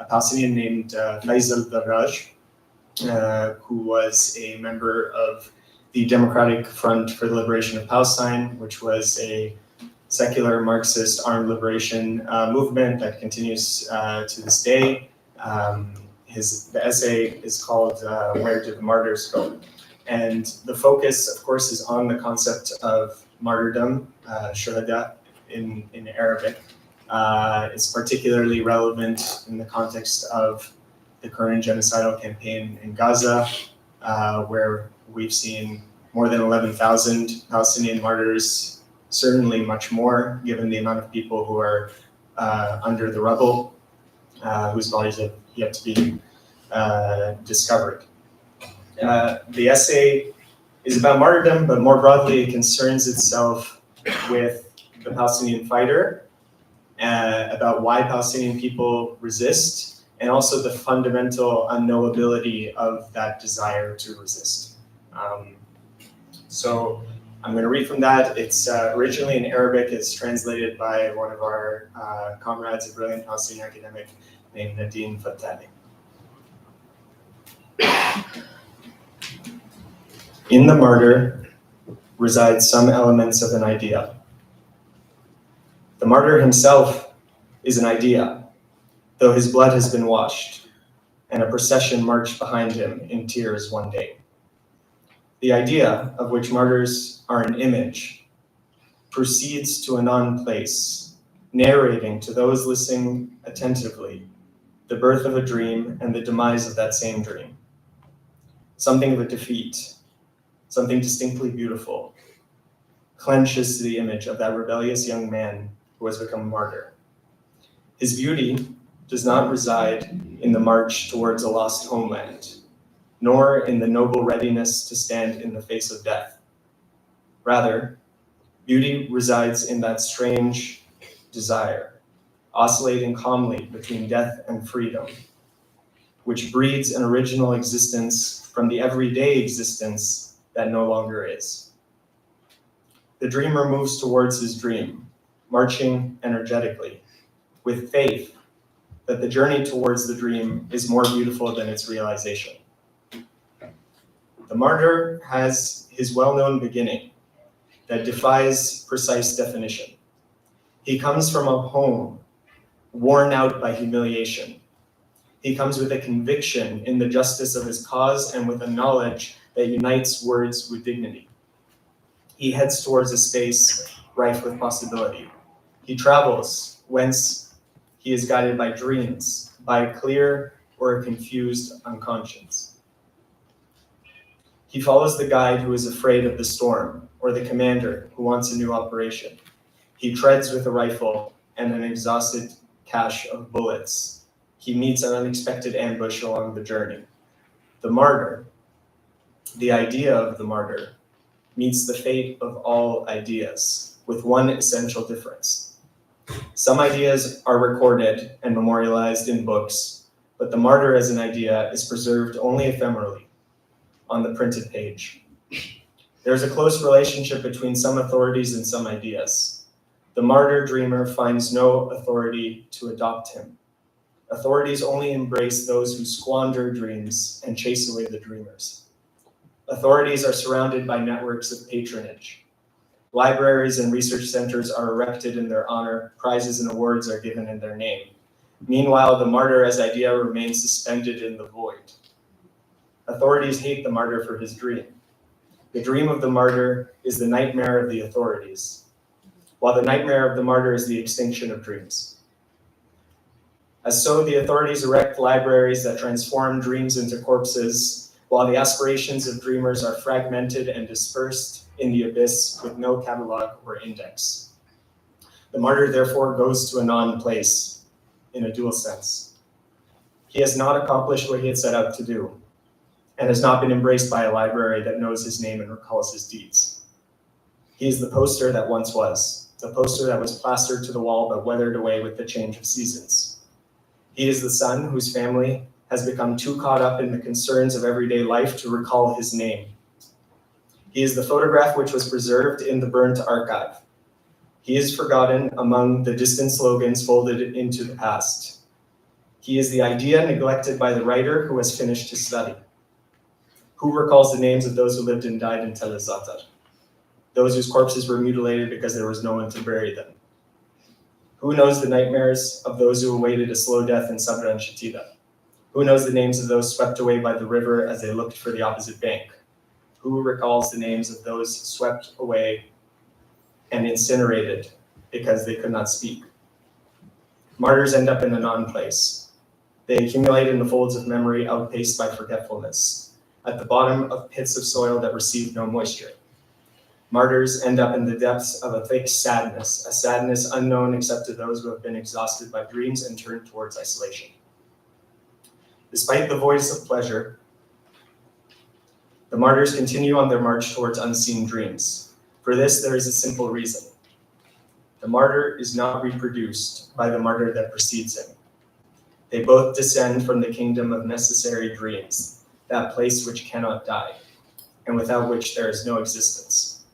a Palestinian named 𝘧𝘪𝘷𝘦𝘺, who was a member of the Democratic Front for the Liberation of Palestine, which was a secular Marxist armed liberation movement that continues to this day. The essay is called Where Did the Martyrs Go? And the focus, of course, is on the concept of martyrdom, Shoghig in Arabic. It's particularly relevant in the context of the current genocidal campaign in Gaza, where we've seen more than 11,000 Palestinian martyrs, certainly much more, given the amount of people who are under the rubble, whose bodies have yet to be discovered. The essay is about martyrdom, but more broadly, it concerns itself with the Palestinian fighter, about why Palestinian people resist, and also the fundamental unknowability of that desire to resist. So I'm going to read from that. It's originally in Arabic. It's translated by one of our comrades, a brilliant Palestinian academic named 𝘦𝘷𝘦𝘦𝘺. In the martyr reside some elements of an idea. The martyr himself is an idea, though his blood has been washed, and a procession marched behind him in tears one day. The idea, of which martyrs are an image, proceeds to a non-place, narrating to those listening attentively the birth of a dream and the demise of that same dream. Something of a defeat, something distinctly beautiful. clenches to the image of that rebellious young man who has become a martyr. His beauty does not reside in the march towards a lost homeland, nor in the noble readiness to stand in the face of death. Rather, beauty resides in that strange desire, oscillating calmly between death and freedom, which breeds an original existence from the everyday existence that no longer is. The dreamer moves towards his dream, marching energetically, with faith that the journey towards the dream is more beautiful than its realization. The martyr has his well-known beginning that defies precise definition. He comes from a home worn out by humiliation. He comes with a conviction in the justice of his cause and with a knowledge that unites words with dignity. He heads towards a space rife with possibility. He travels whence he is guided by dreams, by a clear or a confused unconscious. He follows the guide who is afraid of the storm, or the commander who wants a new operation. He treads with a rifle and an exhausted cache of bullets. He meets an unexpected ambush along the journey. The martyr, the idea of the martyr, meets the fate of all ideas, with one essential difference. Some ideas are recorded and memorialized in books, but the martyr as an idea is preserved only ephemerally on the printed page. There's a close relationship between some authorities and some ideas. The martyr dreamer finds no authority to adopt him. Authorities only embrace those who squander dreams and chase away the dreamers. Authorities are surrounded by networks of patronage. Libraries and research centers are erected in their honor, prizes and awards are given in their name. Meanwhile, the martyr as idea remains suspended in the void. Authorities hate the martyr for his dream. The dream of the martyr is the nightmare of the authorities, while the nightmare of the martyr is the extinction of dreams. As so, the authorities erect libraries that transform dreams into corpses, while the aspirations of dreamers are fragmented and dispersed in the abyss with no catalog or index. The martyr therefore goes to a non-place in a dual sense. He has not accomplished what he had set out to do, and has not been embraced by a library that knows his name and recalls his deeds. He is the poster that once was, the poster that was plastered to the wall but weathered away with the change of seasons. He is the son whose family has become too caught up in the concerns of everyday life to recall his name. He is the photograph which was preserved in the burnt archive. He is forgotten among the distant slogans folded into the past. He is the idea neglected by the writer who has finished his study. Who recalls the names of those who lived and died in 𝘧𝘳𝘰𝘮? Those whose corpses were mutilated because there was no one to bury them. Who knows the nightmares of those who awaited a slow death in 𝘧𝘳𝘰𝘮? Who knows the names of those swept away by the river as they looked for the opposite bank? Who recalls the names of those swept away and incinerated because they could not speak? Martyrs end up in a non-place. They accumulate in the folds of memory outpaced by forgetfulness, at the bottom of pits of soil that receive no moisture. Martyrs end up in the depths of a thick sadness, a sadness unknown except to those who have been exhausted by dreams and turned towards isolation. Despite the voice of pleasure, the martyrs continue on their march towards unseen dreams. For this, there is a simple reason. The martyr is not reproduced by the martyr that precedes him. They both descend from the kingdom of necessary dreams, that place which cannot die, and without which there is no existence.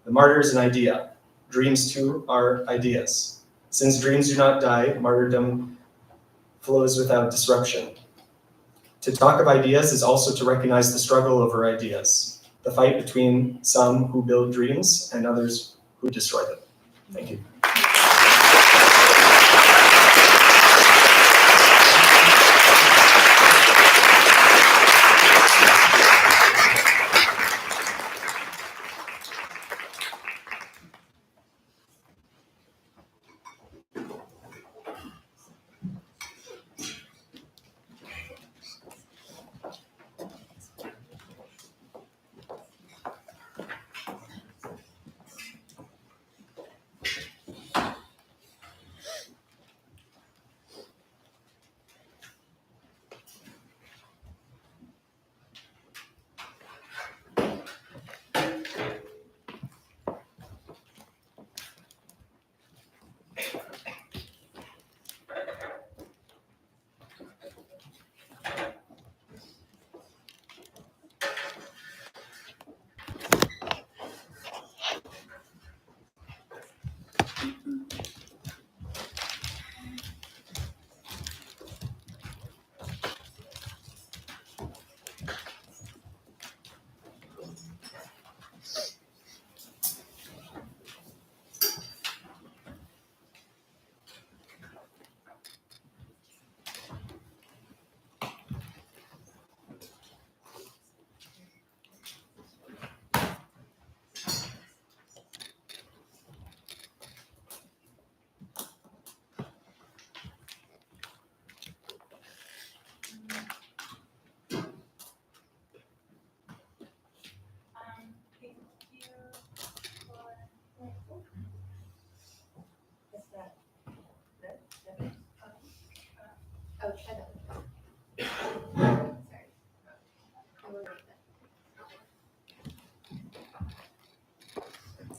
The martyr is an idea. Dreams too are ideas. Since dreams do not die, martyrdom flows without disruption. To talk of ideas is also to recognize the struggle over ideas, the fight between some who build dreams and others who destroy them. Thank you.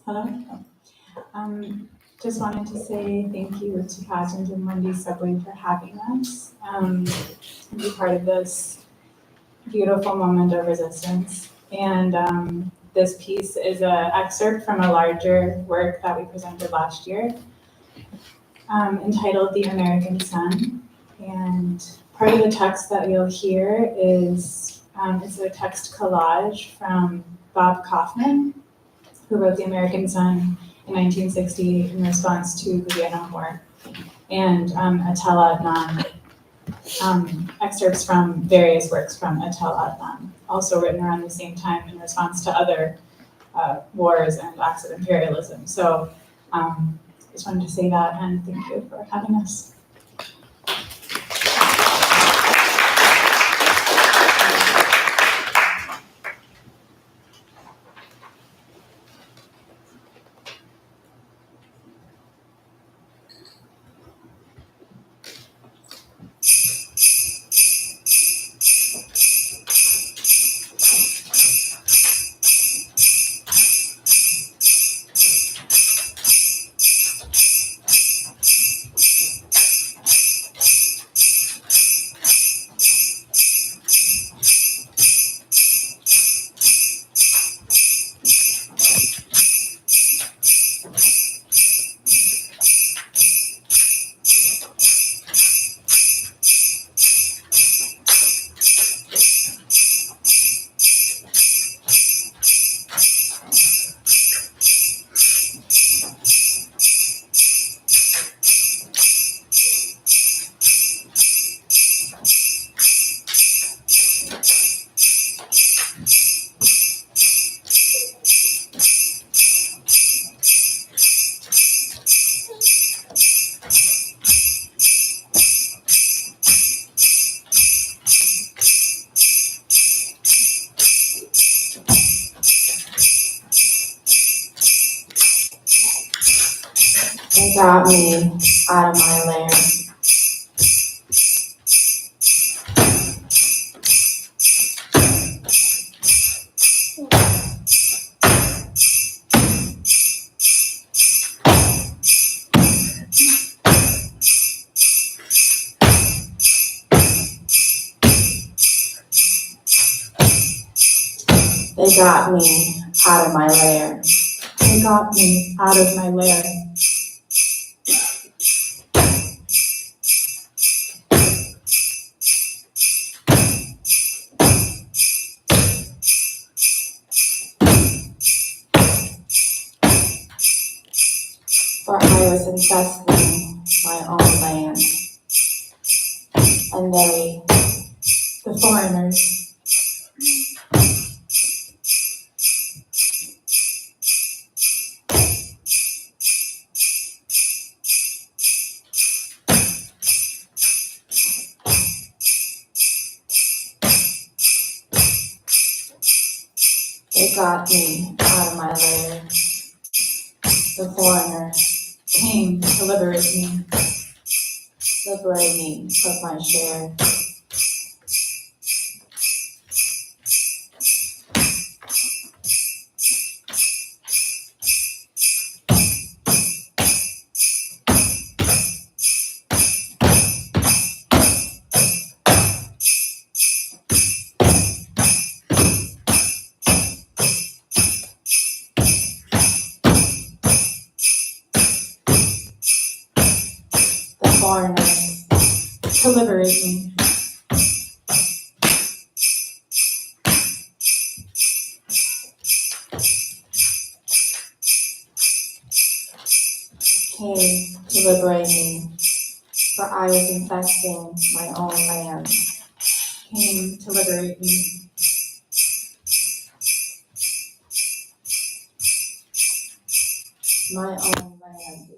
Hello. Just wanted to say thank you to Pageant and Mahdi Sabbagh for having us and be part of this beautiful moment of resistance. And this piece is an excerpt from a larger work that we presented last year entitled The American Sun. And part of the text that you'll hear is it's a text collage from Bob Kaufman, who wrote The American Sun in 1960 in response to the Vietnam War, and Atallah Adnan, excerpts from various works from Atallah Adnan, also written around the same time in response to other wars and acts of imperialism. So just wanted to say that, and thank you for having us. They got me out of my lair. They got me out of my lair. They got me out of my lair. For I was infesting my own land. And they, The foreigners, they got me out of my lair. The foreigner, came to liberate me. liberate me of my share. The foreigner, To liberate me. came to liberate me, for I was infesting my own land. Came to liberate me. My own land.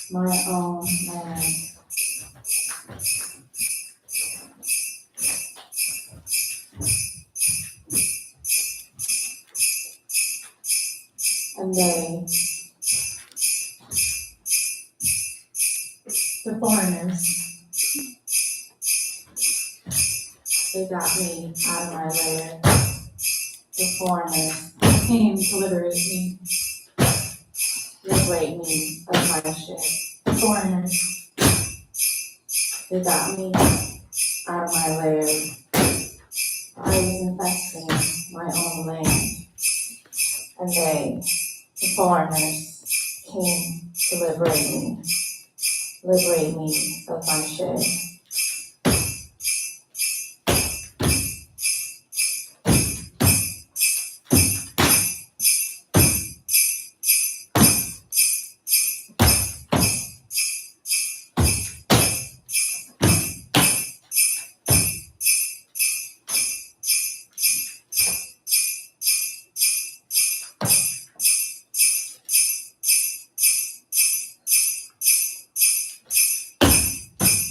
My own land. And they, The foreigners, They got me out of my lair. The foreigners came to liberate me. liberate me of my share. Foreigners They got me out of my lair. I was infesting my own land. And they, the foreigners, came to liberate me of my share.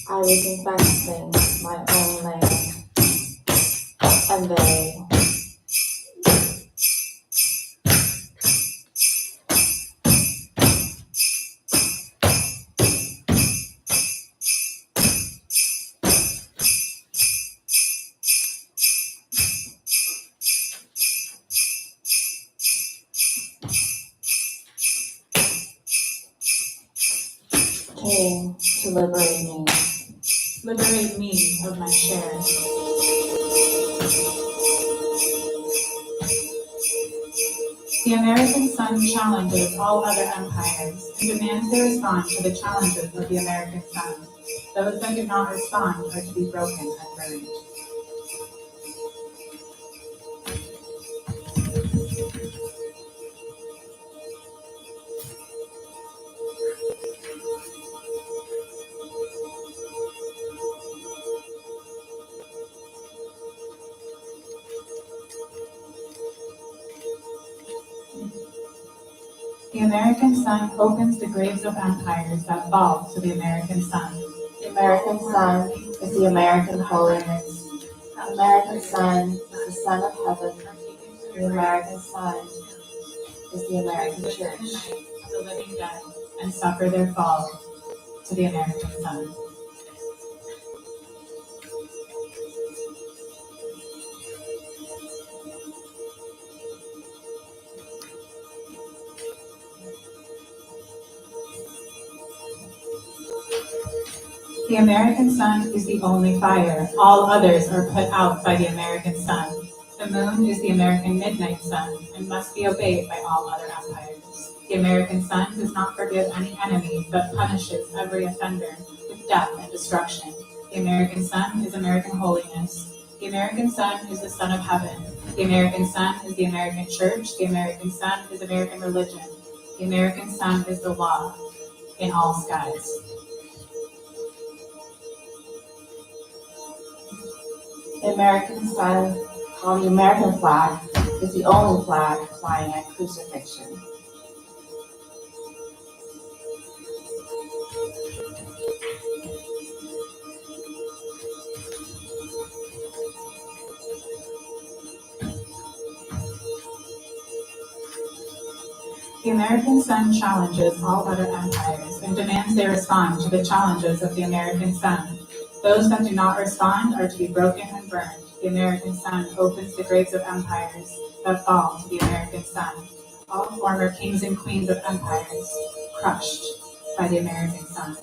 I was infesting my own land, and they came to liberate me. liberate me of my share. The American sun challenges all other empires and demands they respond to the challenges of the American sun. Those that do not respond are to be broken and burned. The American sun opens the graves of empires that fall to the American sun. The American sun is the American holiness. The American sun is the sun of heaven. The American sun is the American church. The living dead and suffer their fall to the American sun. The American sun is the only fire. All others are put out by the American sun. The moon is the American midnight sun and must be obeyed by all other empires. The American sun does not forgive any enemy, but punishes every offender with death and destruction. The American sun is American holiness. The American sun is the sun of heaven. The American sun is the American church. The American sun is American religion. The American sun is the law in all skies. The American sun, called the American flag, is the only flag flying at crucifixion. The American sun challenges all other empires and demands they respond to the challenges of the American sun. Those that do not respond are to be broken and burned. The American sun opens the graves of empires that fall to the American sun. All former kings and queens of empires crushed by the American sun.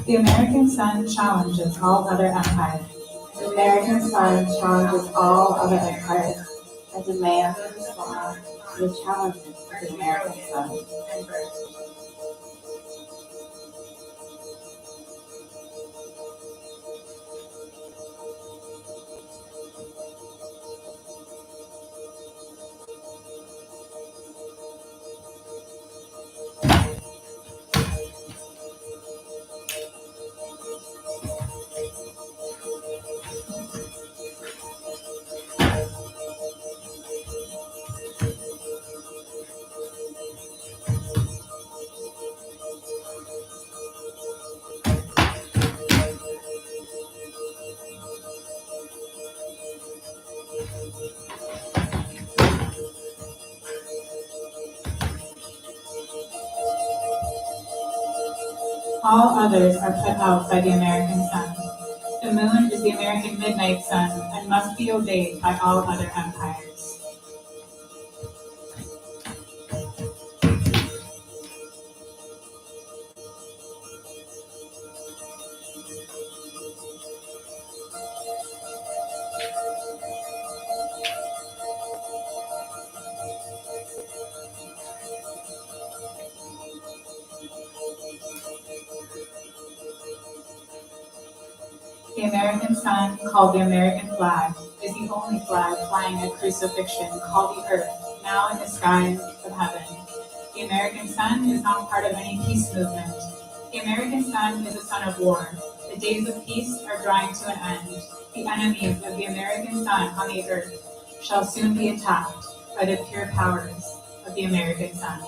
The American sun challenges all other empires. The American sun challenges all other empires and demands to respond to the challenges of the American sun. All others are put out by the American sun. The moon is the American midnight sun and must be obeyed by all other empires. The American sun, called the American flag, is the only flag flying a crucifixion called the earth, now in the skies of heaven. The American sun is not part of any peace movement. The American sun is a sun of war. The days of peace are drawing to an end. The enemies of the American sun on the earth shall soon be attacked by the pure powers of the American sun.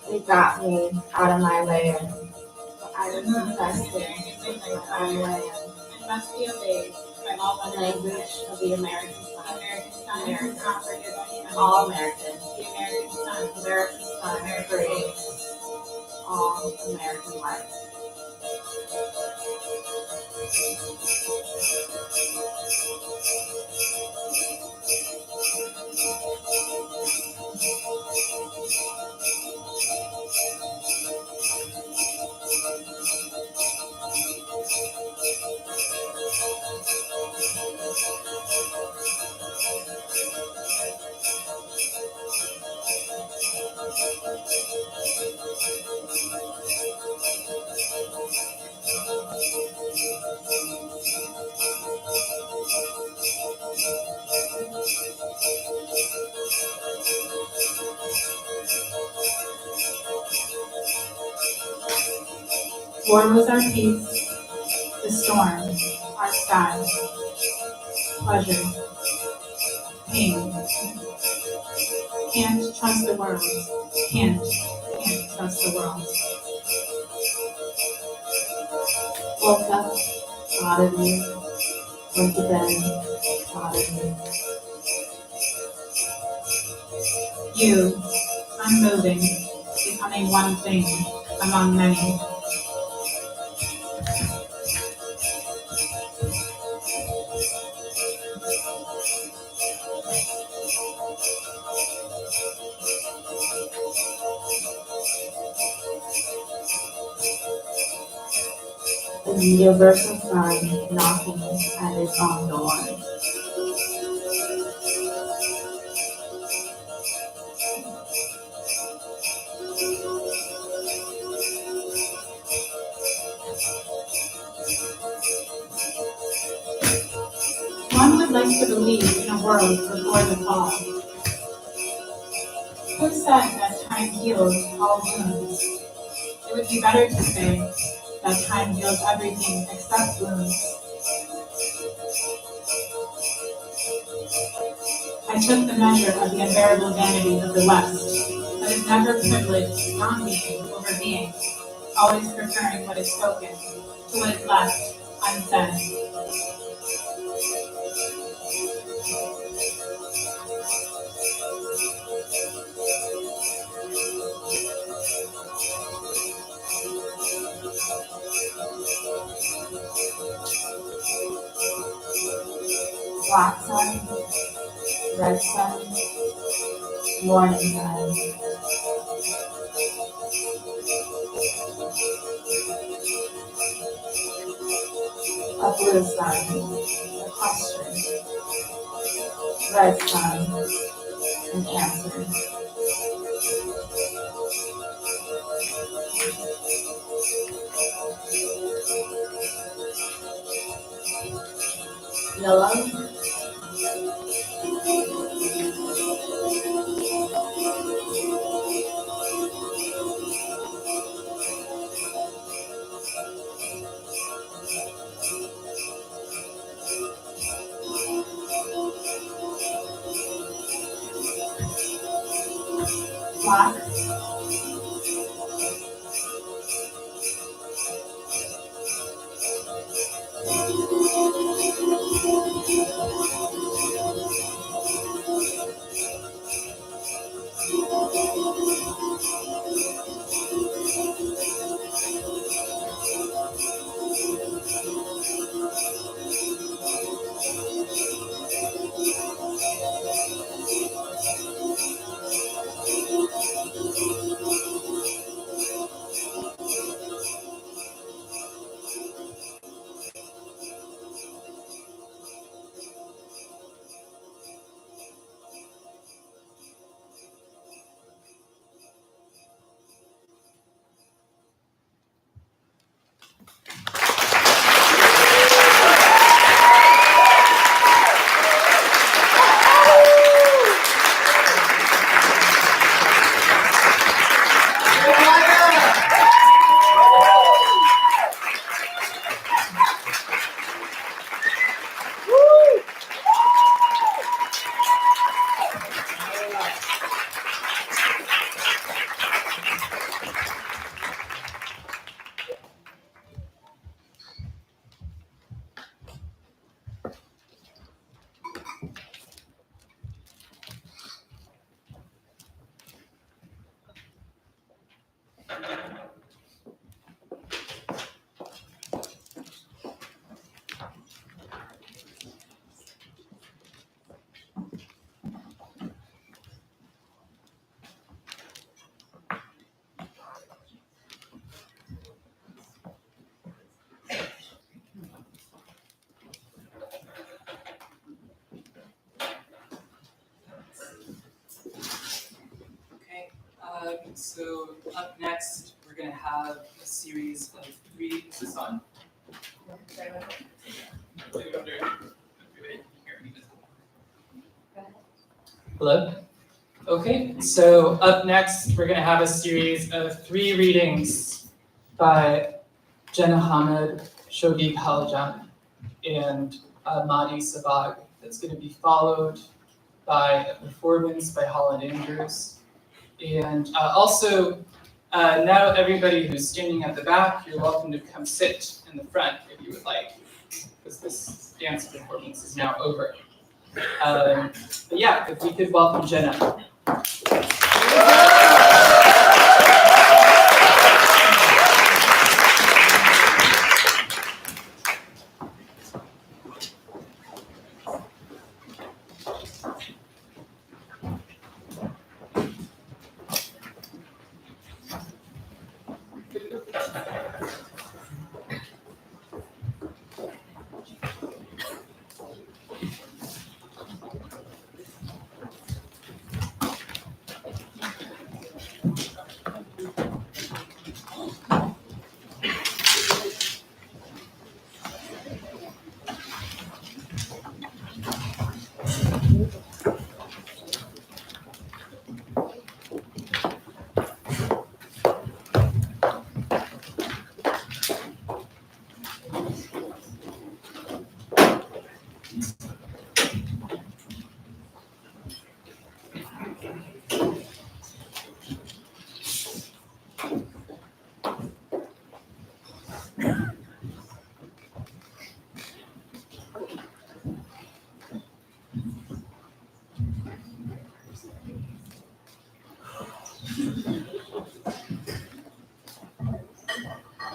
They got me out of my lair. But I was infested with my own land. And must be obeyed by all The other language of the American The sun. American sun is not forgive anyone. All Americans. The American sun American sun creates all American life. War was our peace, the storm, our sky, pleasure, pain. Can't trust the world, can't trust the world. Woke up, thought of you. Went to bed, thought of you. You, unmoving, becoming one thing among many. The universal sun knocking at its own door. One would like to believe in a world before the fall. Who said that time heals all wounds? It would be better to say that time heals everything except wounds. I took the measure of the unbearable vanity of the West, that is never privileged non-being over being, always preferring what is spoken to what is left unsaid. Black sun, red sun, morning time. A blue sun, a question. Red sun, an answer. Yellow, Black. So up next, we're going to have a series of 3. Is this on? Hello? Okay, so up next, we're going to have a series of 3 readings by Jenna Hamed, Shoghig Halajian, and Mahdi Sabbagh. That's going to be followed by a performance by Holland Andrews. And also, now everybody who's standing at the back, you're welcome to come sit in the front if you would like, because this dance performance is now over. But yeah, if we could welcome Jenna.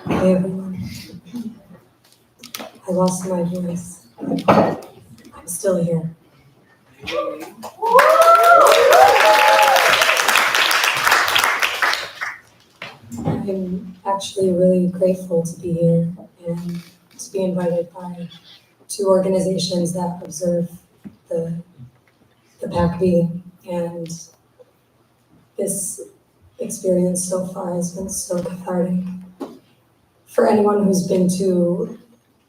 Hey everyone. I lost my voice. I'm still here. I'm actually really grateful to be here and to be invited by 2 organizations that observe the PACBI, and this experience so far has been so cathartic. For anyone who's been to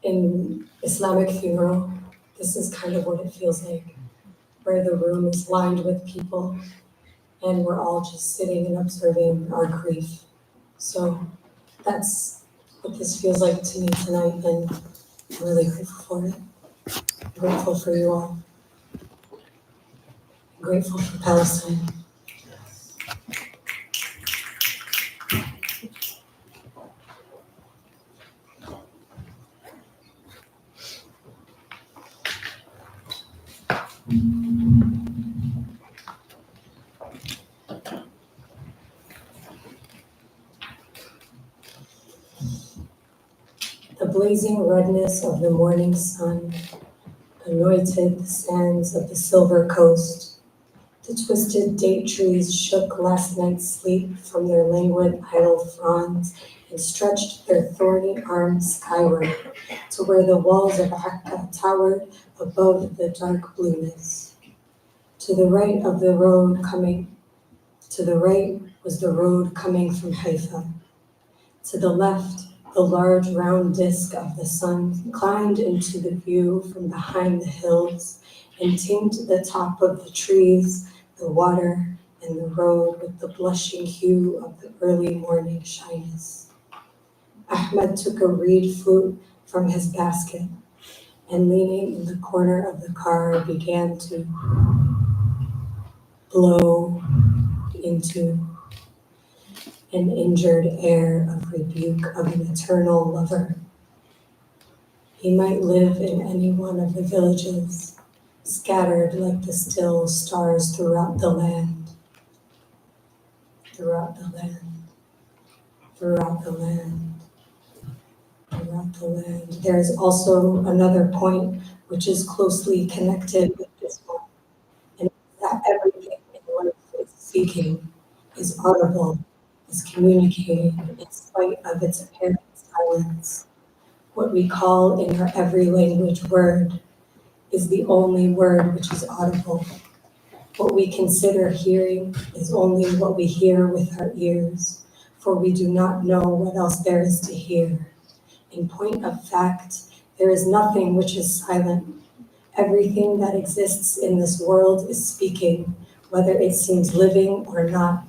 an Islamic funeral, this is kind of what it feels like, where the room is lined with people and we're all just sitting and observing our grief. So that's what this feels like to me tonight, and I'm really grateful for it. I'm grateful for you all. I'm grateful for Palestine. The blazing redness of the morning sun anointed the sands of the silver coast. The twisted date trees shook last night's sleep from their languid idle fronds and stretched their thorny arms skyward to where the walls of Akka towered above the dark blueness. To the right was the road coming from Haifa. To the left, the large round disk of the sun climbed into the view from behind the hills and tinged the top of the trees, the water, and the road with the blushing hue of the early morning shyness. Ahmed took a reed flute from his basket and, leaning in the corner of the car, began to blow into an injured air of rebuke of an eternal lover. He might live in any one of the villages, scattered like the still stars throughout the land. Throughout the land. Throughout the land. Throughout the land. There is also another point which is closely connected with this one, and that everything in life is speaking, is audible, is communicating in spite of its apparent silence. What we call in our every language word is the only word which is audible. What we consider hearing is only what we hear with our ears, for we do not know what else there is to hear. In point of fact, there is nothing which is silent. Everything that exists in this world is speaking, whether it seems living or not,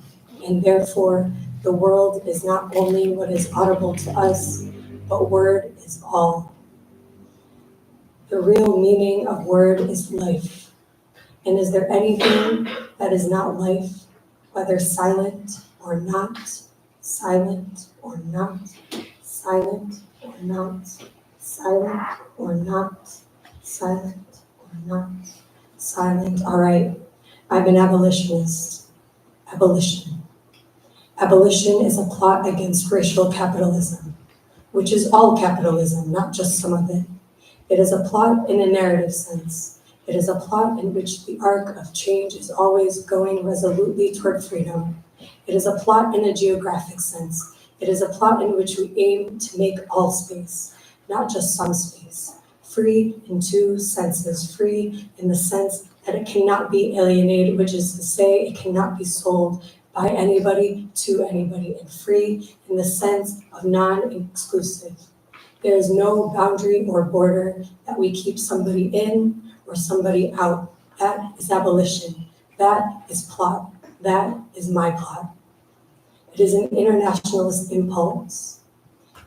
and therefore the world is not only what is audible to us, but word is all. The real meaning of word is life. And is there anything that is not life, whether silent or not, silent or not, silent or not, silent or not, silent or not, silent? All right, I'm an abolitionist. Abolition. Abolition is a plot against racial capitalism, which is all capitalism, not just some of it. It is a plot in a narrative sense. It is a plot in which the arc of change is always going resolutely toward freedom. It is a plot in a geographic sense. It is a plot in which we aim to make all space, not just some space. Free in two senses. Free in the sense that it cannot be alienated, which is to say it cannot be sold by anybody to anybody, and free in the sense of non-exclusive. There is no boundary or border that we keep somebody in or somebody out. That is abolition. That is plot. That is my plot. It is an internationalist impulse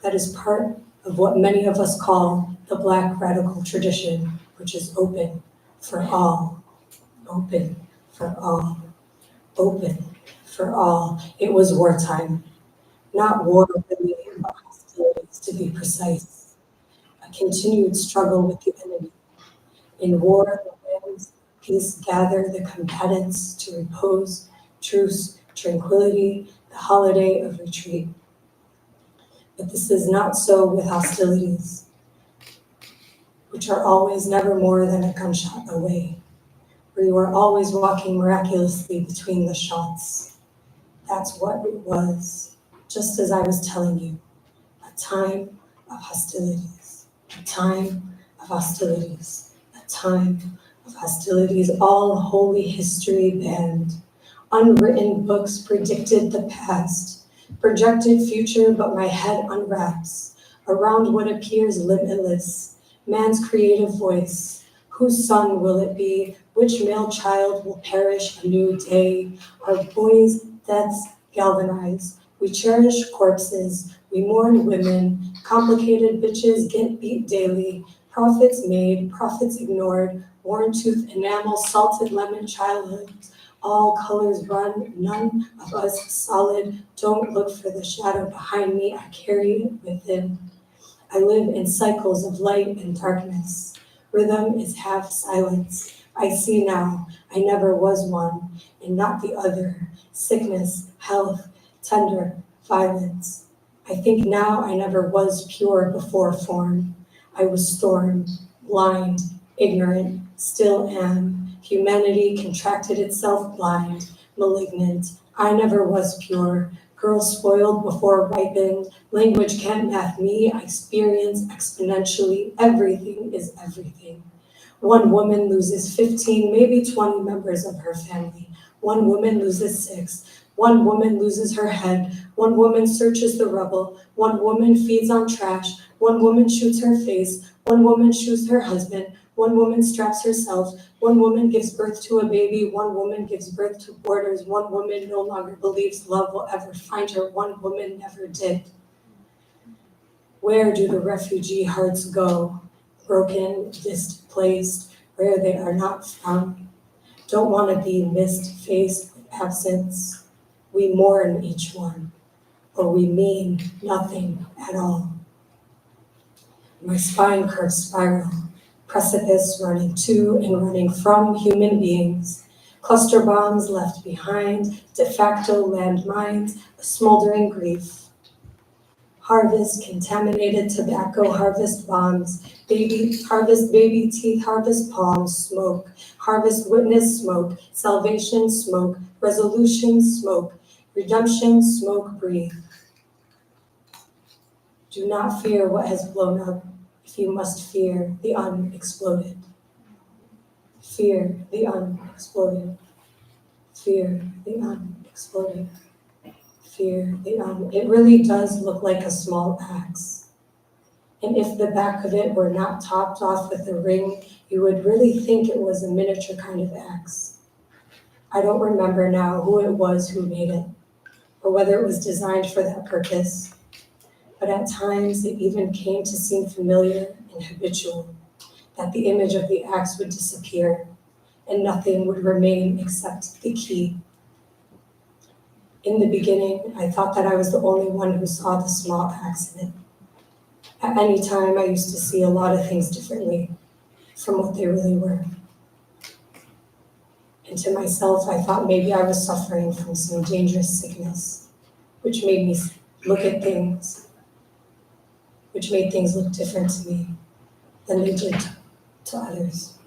that is part of what many of us call the Black radical tradition, which is open for all. Open for all. Open for all. It was wartime. Not war, but hostilities, to be precise. A continued struggle with the enemy. In war, the winds of peace gather the combatants to repose, truce, tranquility, the holiday of retreat. But this is not so with hostilities, which are always never more than a gunshot away, where you are always walking miraculously between the shots. That's what it was, just as I was telling you, a time of hostilities, a time of hostilities, a time of hostilities, all holy history banned. Unwritten books predicted the past, projected future, but my head unwraps around what appears limitless, man's creative voice. Whose son will it be? Which male child will perish a new day? Our boys' deaths galvanize. We cherish corpses, we mourn women, complicated bitches get beat daily, profits made, profits ignored, worn tooth enamel, salted lemon childhoods. All colors run, none of us solid. Don't look for the shadow behind me, I carry it within. I live in cycles of light and darkness. Rhythm is half silence. I see now, I never was one, and not the other. Sickness, health, tender, violence. I think now I never was pure before form. I was storm, blind, ignorant, still am. Humanity contracted itself blind, malignant. I never was pure. Girl spoiled before ripened. Language can't math me. I experience exponentially. Everything is everything. One woman loses 15, maybe 20 members of her family. One woman loses 6. One woman loses her head. One woman searches the rubble. One woman feeds on trash. One woman shoots her face. One woman shoots her husband. One woman straps herself. One woman gives birth to a baby. One woman gives birth to borders. One woman no longer believes love will ever find her. One woman never did. Where do the refugee hearts go? Broken, displaced, where they are not found. Don't want to be misfaced with absence. We mourn each one, or we mean nothing at all. My spine curves spiral, precipice running to and running from human beings, cluster bombs left behind, de facto landmines, a smoldering grief. Harvest contaminated tobacco, harvest bombs, harvest baby teeth, harvest palms, smoke, harvest witness smoke, salvation smoke, resolution smoke, redemption smoke, breathe. Do not fear what has blown up if you must fear the unexploded. Fear the unexploded. Fear the unexploded. Fear the it really does look like a small axe. And if the back of it were not topped off with a ring, you would really think it was a miniature kind of axe. I don't remember now who it was who made it, or whether it was designed for that purpose. But at times it even came to seem familiar and habitual, that the image of the axe would disappear and nothing would remain except the key. In the beginning, I thought that I was the only one who saw the small axe in it. At any time, I used to see a lot of things differently from what they really were. And to myself, I thought maybe I was suffering from some dangerous sickness, which made me look at things, which made things look different to me than they did to others.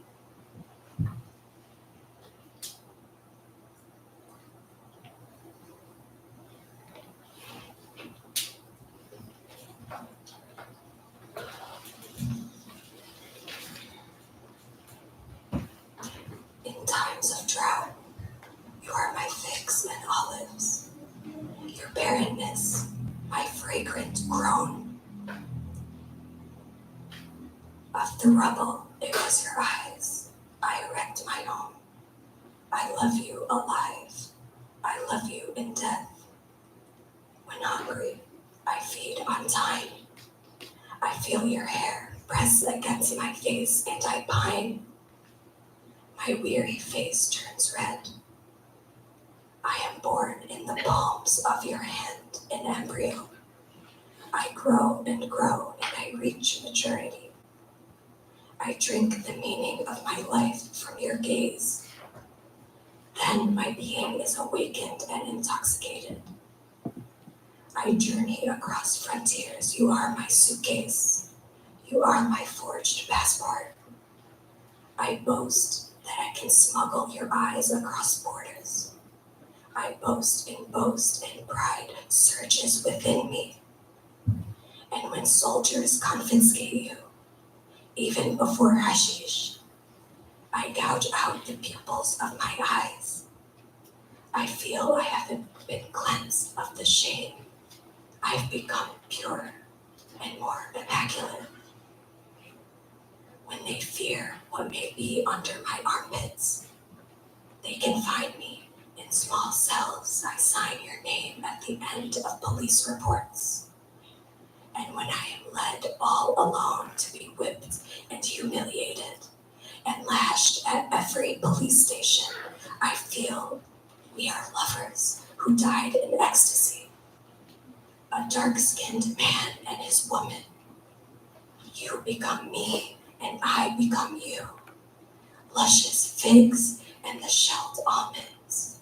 In times of drought, you are my figs and olives. Your barrenness, my fragrant groan. Of the rubble, it was your eyes. I erect my home. I love you alive. I love you in death. When hungry, I feed on time. I feel your hair press against my face and I pine. My weary face turns red. I am born in the palms of your hand, an embryo. I grow and I reach maturity. I drink the meaning of my life from your gaze. Then my being is awakened and intoxicated. I journey across frontiers. You are my suitcase. You are my forged passport. I boast that I can smuggle your eyes across borders. I boast and pride surges within me. And when soldiers confiscate you, even before hashish, I gouge out the pupils of my eyes. I feel I haven't been cleansed of the shame. I've become pure and more immaculate. When they fear what may be under my armpits, they can find me in small cells. I sign your name at the end of police reports. And when I am led all alone to be whipped and humiliated and lashed at every police station, I feel we are lovers who died in ecstasy. A dark-skinned man and his woman. You become me and I become you. luscious figs and the shelled almonds.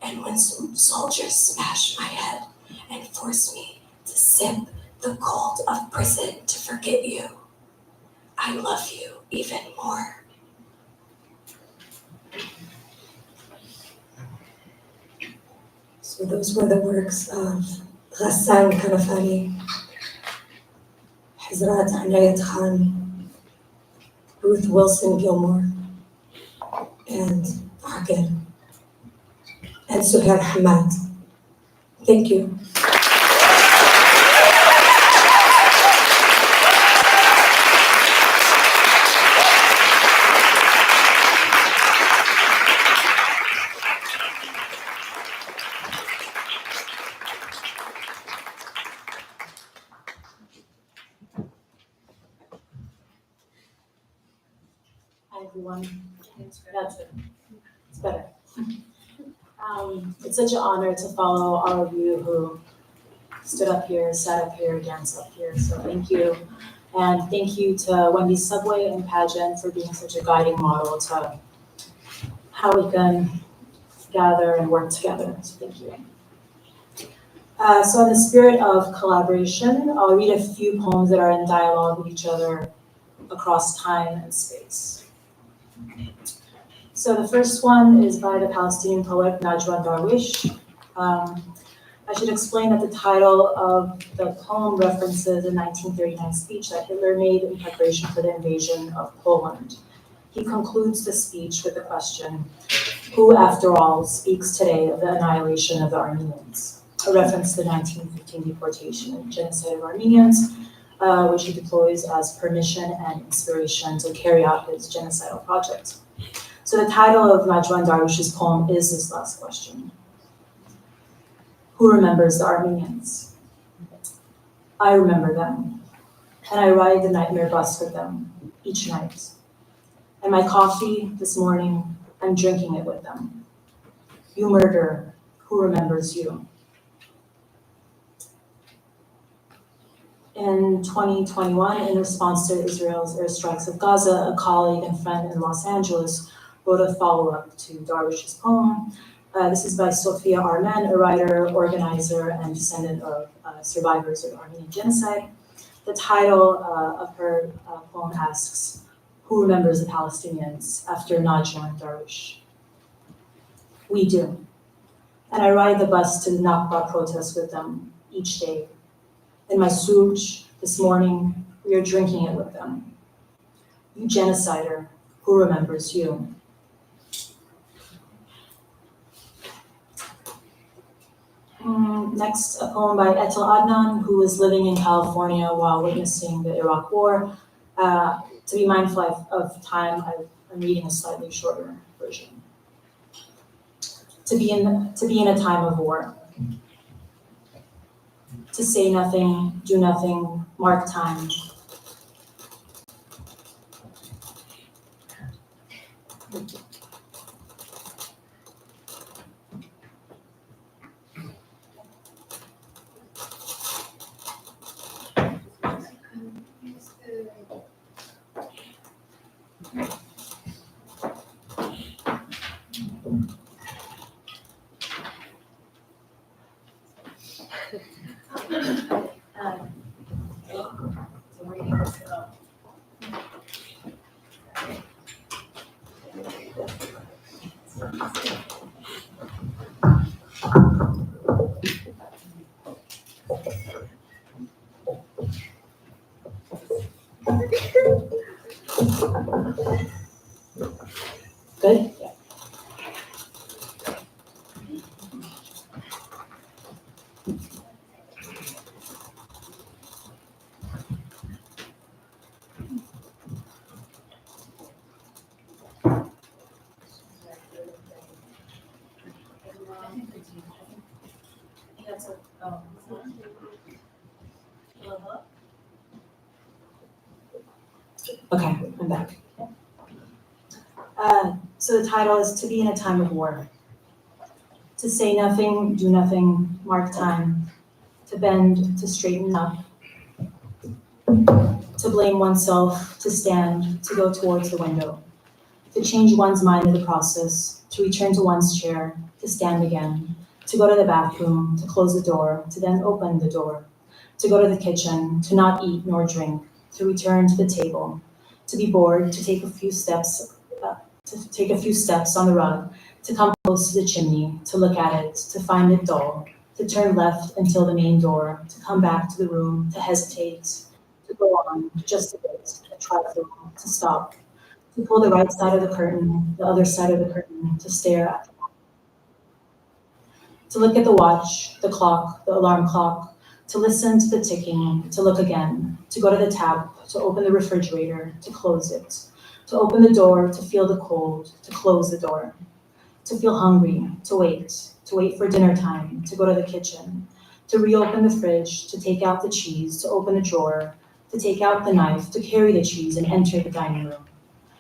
And when soldiers smash my head and force me to sip the cold of prison to forget you, I love you even more. So those were the works of Ghassan Kanafani, 𝘧𝘧𝘦𝘦𝘧𝘺, Ruth Wilson Gilmore, and Hagen, and Suhair Hamad. Thank you. Hi, everyone. That's it. It's better. It's such an honor to follow all of you who stood up here, sat up here, danced up here. So thank you. And thank you to Mahdi Sabbagh and Pageant for being such a guiding model to how we can gather and work together. So thank you. So in the spirit of collaboration, I'll read a few poems that are in dialogue with each other across time and space. So the first one is by the Palestinian poet Najwa Darwish. I should explain that the title of the poem references a 1939 speech that Hitler made in preparation for the invasion of Poland. He concludes the speech with the question, who, after all, speaks today of the annihilation of the Armenians? A reference to the 1915 deportation and genocide of Armenians, which he deploys as permission and inspiration to carry out his genocidal project. So the title of Najwa Darwish's poem is this last question. Who remembers the Armenians? I remember them, and I ride the nightmare bus with them each night. And my coffee this morning, I'm drinking it with them. You murder, who remembers you? In 2021, in response to Israel's airstrikes of Gaza, a colleague and friend in Los Angeles wrote a follow-up to Darwish's poem. This is by Sophia Armen, a writer, organizer, and descendant of survivors of the Armenian genocide. The title of her poem asks, who remembers the Palestinians after Najwa and Darwish? We do. And I ride the bus to the Nakba protests with them each day. In my souj this morning, we are drinking it with them. You genocider, who remembers you? Next, a poem by Etel Adnan, who was living in California while witnessing the Iraq War. To be mindful of time, I'm reading a slightly shorter version. To be in a time of war. To say nothing, do nothing, mark time. Good? Yeah. Okay, I'm back. So the title is To Be in a Time of War. To say nothing, do nothing, mark time. To bend, to straighten up. To blame oneself, to stand, to go towards the window. to change one's mind in the process, to return to one's chair, to stand again, to go to the bathroom, to close the door, to then open the door, to go to the kitchen, to not eat nor drink, to return to the table, to be bored, to take a few steps on the rug, to come close to the chimney, to look at it, to find it dull, to turn left until the main door, to come back to the room, to hesitate, to go on just a bit, a trifle, to stop, to pull the right side of the curtain, the other side of the curtain, to stare at the wall, to look at the watch, the clock, the alarm clock, to listen to the ticking, to look again, to go to the tap, to open the refrigerator, to close it, to open the door, to feel the cold, to close the door, to feel hungry, to wait for dinner time, to go to the kitchen, to reopen the fridge, to take out the cheese, to open a drawer, to take out the knife, to carry the cheese and enter the dining room,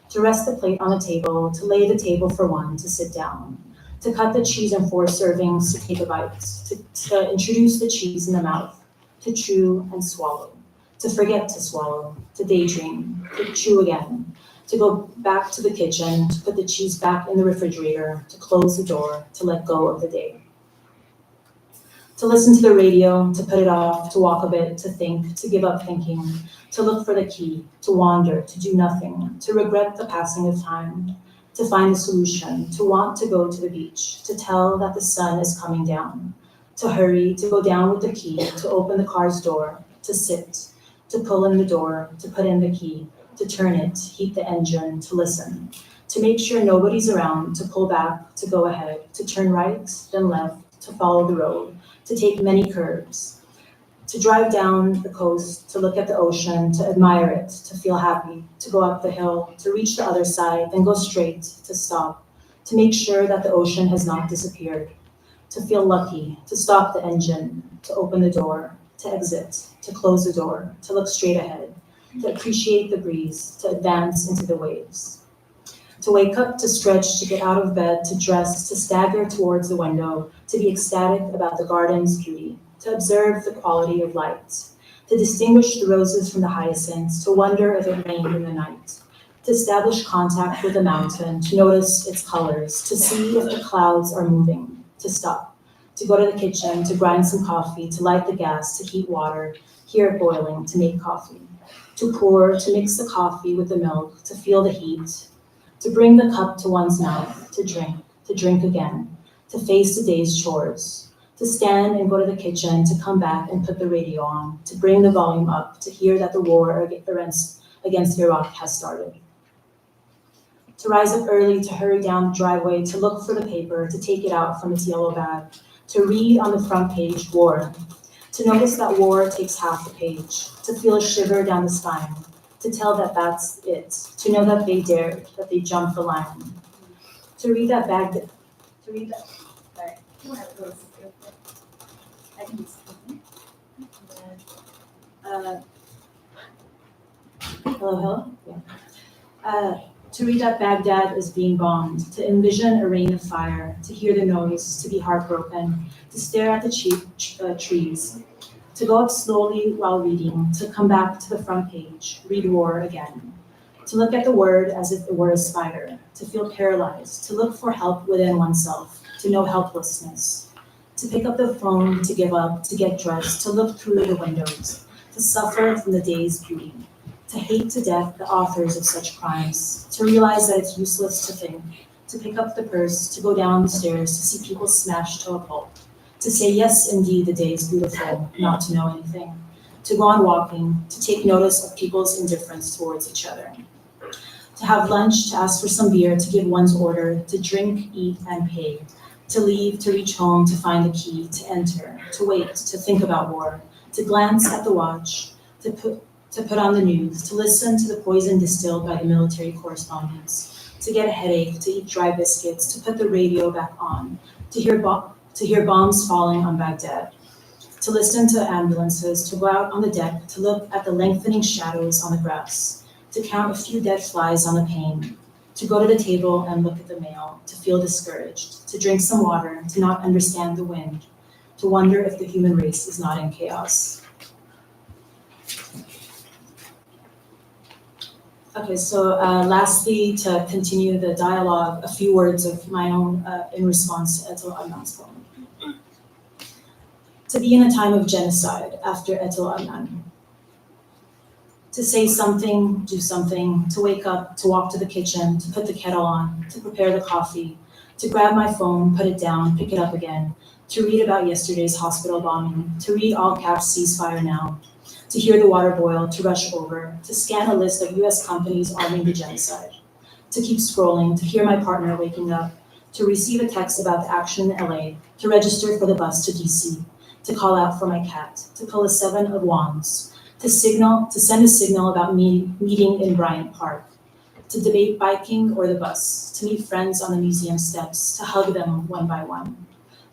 to rest the plate on the table, to lay the table for one, to sit down, to cut the cheese in 4 servings, to take a bite, to introduce the cheese in the mouth, to chew and swallow, to forget to swallow, to daydream, to chew again, to go back to the kitchen, to put the cheese back in the refrigerator, to close the door, to let go of the day. To listen to the radio, to put it off, to walk a bit, to think, to give up thinking, to look for the key, to wander, to do nothing, to regret the passing of time, to find a solution, to want to go to the beach, to tell that the sun is coming down, to hurry, to go down with the key, to open the car's door, to sit, to pull in the door, to put in the key, to turn it, heat the engine, to listen, to make sure nobody's around, to pull back, to go ahead, to turn right, then left, to follow the road, to take many curves, to drive down the coast, to look at the ocean, to admire it, to feel happy, to go up the hill, to reach the other side, then go straight, to stop, to make sure that the ocean has not disappeared, to feel lucky, to stop the engine, to open the door, to exit, to close the door, to look straight ahead, to appreciate the breeze, to advance into the waves, to wake up, to stretch, to get out of bed, to dress, to stagger towards the window, to be ecstatic about the garden's beauty, to observe the quality of light, to distinguish the roses from the hyacinths, to wonder if it rained in the night, to establish contact with the mountain, to notice its colors, to see if the clouds are moving, to stop, to go to the kitchen, to grind some coffee, to light the gas, to heat water, hear it boiling, to make coffee, to pour, to mix the coffee with the milk, to feel the heat, to bring the cup to one's mouth, to drink again, to face the day's chores, to stand and go to the kitchen, to come back and put the radio on, to bring the volume up, to hear that the war against Iraq has started. To rise up early, to hurry down the driveway, to look for the paper, to take it out from its yellow bag, to read on the front page, war, to notice that war takes half the page, to feel a shiver down the spine, to tell that that's it, to know that they dared, that they jumped the line, to read that hello? Yeah. To read that Baghdad is being bombed, to envision a rain of fire, to hear the noise, to be heartbroken, to stare at the trees, to go up slowly while reading, to come back to the front page, read war again, to look at the word as if it were a spider, to feel paralyzed, to look for help within oneself, to know helplessness, to pick up the phone, to give up, to get dressed, to look through the windows, to suffer from the day's beauty, to hate to death the authors of such crimes, to realize that it's useless to think, to pick up the purse, to go down the stairs, to see people smashed to a pulp, to say, yes, indeed, the day is beautiful, not to know anything, to go on walking, to take notice of people's indifference towards each other, to have lunch, to ask for some beer, to give one's order, to drink, eat, and pay, to leave, to reach home, to find a key, to enter, to wait, to think about war, to glance at the watch, to put on the news, to listen to the poison distilled by the military correspondents, to get a headache, to eat dry biscuits, to put the radio back on, to hear bombs falling on Baghdad, to listen to ambulances, to go out on the deck, to look at the lengthening shadows on the grass, to count a few dead flies on the pane, to go to the table and look at the mail, to feel discouraged, to drink some water, to not understand the wind, to wonder if the human race is not in chaos. Okay, so lastly, to continue the dialogue, a few words of my own in response to Etel Adnan's poem. To be in a time of genocide after Etel Adnan. To say something, do something, to wake up, to walk to the kitchen, to put the kettle on, to prepare the coffee, to grab my phone, put it down, pick it up again, to read about yesterday's hospital bombing, to read all caps ceasefire now, to hear the water boil, to rush over, to scan a list of US companies arming the genocide, to keep scrolling, to hear my partner waking up, to receive a text about the action in LA, to register for the bus to DC, to call out for my cat, to pull a 7 of wands, to send a signal about meeting in Bryant Park, to debate biking or the bus, to meet friends on the museum steps, to hug them one by one,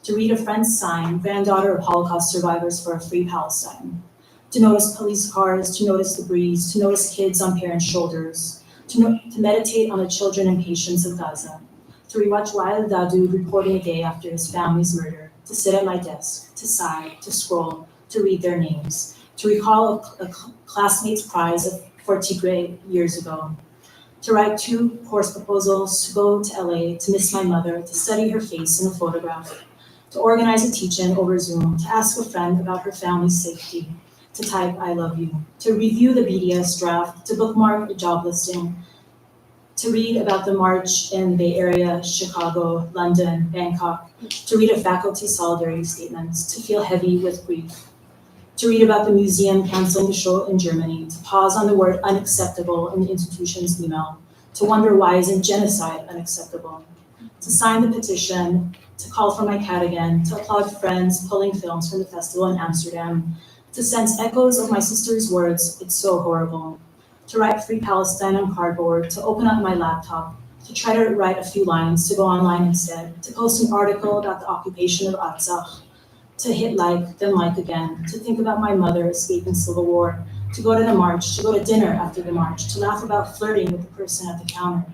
to read a friend's sign, granddaughter of Holocaust survivors for a free Palestine, to notice police cars, to notice the breeze, to notice kids on parents' shoulders, to meditate on the children and patients of Gaza, to rewatch Wael Dawood reporting a day after his family's murder, to sit at my desk, to sigh, to scroll, to read their names, to recall a classmate's prize for 𝘧𝘧𝘰 years ago, to write 2 course proposals, to go to LA, to miss my mother, to study her face in a photograph, to organize a teach-in over Zoom, to ask a friend about her family's safety, to type I love you, to review the BDS draft, to bookmark a job listing, to read about the march in the Bay Area, Chicago, London, Bangkok, to read a faculty solidarity statements, to feel heavy with grief, to read about the museum canceling the show in Germany, to pause on the word unacceptable in the institution's email, to wonder why isn't genocide unacceptable, to sign the petition, to call for my cat again, to applaud friends pulling films from the festival in Amsterdam, to sense echoes of my sister's words, it's so horrible, to write Free Palestine on cardboard, to open up my laptop, to try to write a few lines, to go online instead, to post an article about the occupation of Artsakh, to hit like, then like again, to think about my mother escaping civil war, to go to the march, to go to dinner after the march, to laugh about flirting with the person at the counter,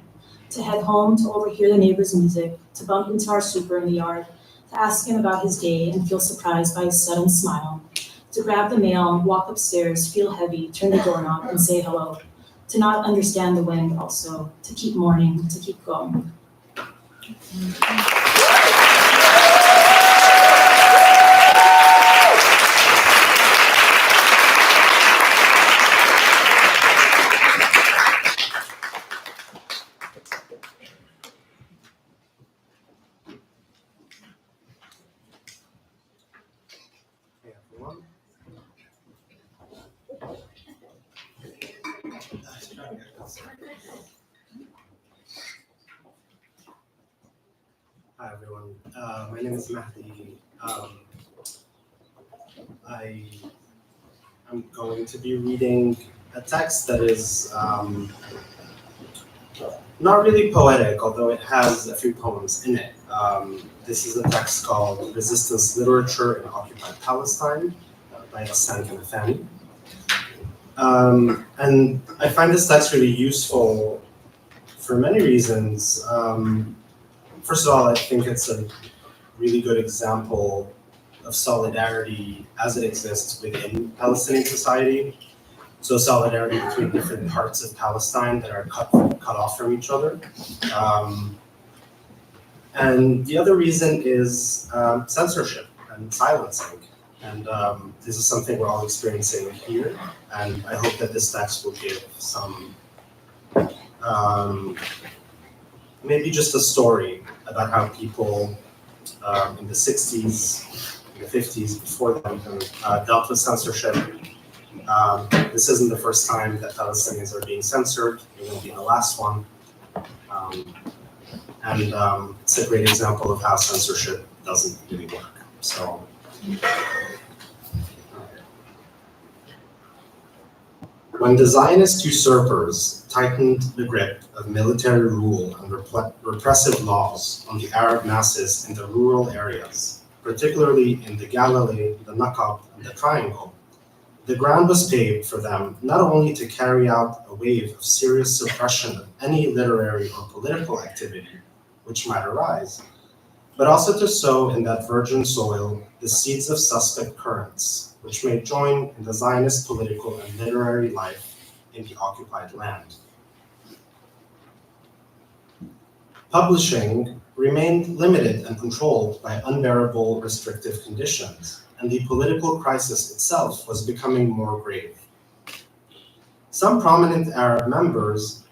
to head home, to overhear the neighbor's music, to bump into our super in the yard, to ask him about his day and feel surprised by his sudden smile, to grab the mail, walk upstairs, feel heavy, turn the doorknob and say hello, to not understand the wind also, to keep mourning, to keep going. Hi everyone, my name is Mahdi. I am going to be reading a text that is not really poetic, although it has a few poems in it. This is a text called Resistance Literature in Occupied Palestine by Ghassan Kanafani. And I find this text really useful for many reasons. First of all, I think it's a really good example of solidarity as it exists within Palestinian society. So solidarity between different parts of Palestine that are cut off from each other. And the other reason is censorship and silencing. And this is something we're all experiencing here. And I hope that this text will give some, maybe just a story about how people in the 60s, in the 50s, before them, dealt with censorship. This isn't the first time that Palestinians are being censored. It won't be the last one. And it's a great example of how censorship doesn't really work. So. When the Zionist usurpers tightened the grip of military rule and repressive laws on the Arab masses in the rural areas, particularly in the Galilee, the Nakab, and the Triangle, the ground was paved for them not only to carry out a wave of serious suppression of any literary or political activity which might arise, but also to sow in that virgin soil the seeds of suspect currents, which may join in the Zionist political and literary life in the occupied land. Publishing remained limited and controlled by unbearable restrictive conditions, and the political crisis itself was becoming more grave. Some prominent Arab members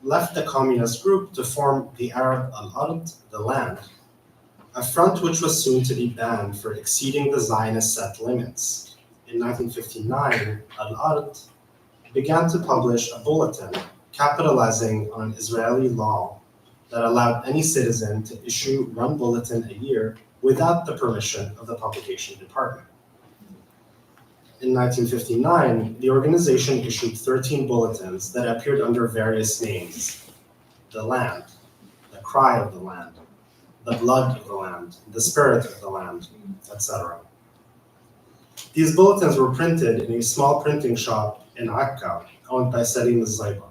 left the communist group to form the Arab Al-Ard, the land, a front which was soon to be banned for exceeding the Zionist set limits. In 1959, Al-Ard began to publish a bulletin capitalizing on an Israeli law that allowed any citizen to issue one bulletin a year without the permission of the publication department. In 1959, the organization issued 13 bulletins that appeared under various names: the land, the cry of the land, the blood of the land, the spirit of the land, etc. These bulletins were printed in a small printing shop in Akka, owned by Kaleem 𝘧𝘳𝘰𝘮.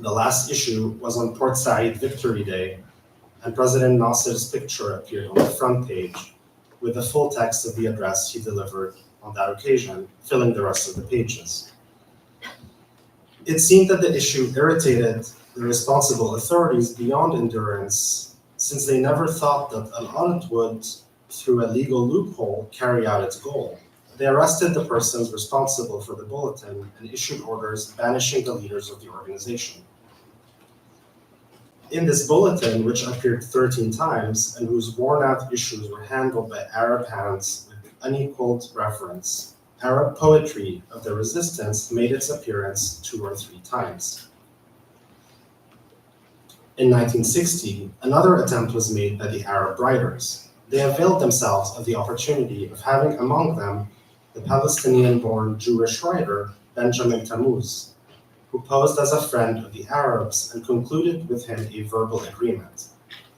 The last issue was on Port Said Victory Day, and President Nasser's picture appeared on the front page with the full text of the address he delivered on that occasion, filling the rest of the pages. It seemed that the issue irritated the responsible authorities beyond endurance, since they never thought that Al-Ard would, through a legal loophole, carry out its goal. They arrested the persons responsible for the bulletin and issued orders banishing the leaders of the organization. In this bulletin, which appeared 13 times and whose worn-out issues were handled by Arab hands with unequaled reverence, Arab poetry of the resistance made its appearance 2 or 3 times. In 1960, another attempt was made by the Arab writers. They availed themselves of the opportunity of having among them the Palestinian-born Jewish writer Benjamin Tammuz, who posed as a friend of the Arabs and concluded with him a verbal agreement.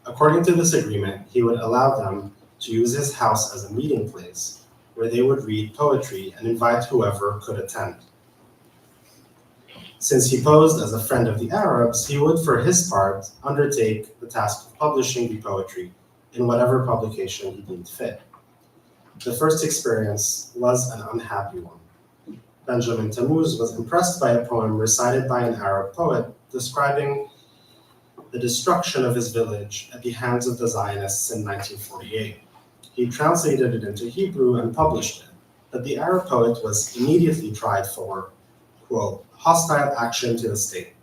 According to this agreement, he would allow them to use his house as a meeting place where they would read poetry and invite whoever could attend. Since he posed as a friend of the Arabs, he would, for his part, undertake the task of publishing the poetry in whatever publication he deemed fit. The first experience was an unhappy one. Benjamin Tammuz was impressed by a poem recited by an Arab poet describing the destruction of his village at the hands of the Zionists in 1948. He translated it into Hebrew and published it, but the Arab poet was immediately tried for, quote, hostile action to the state.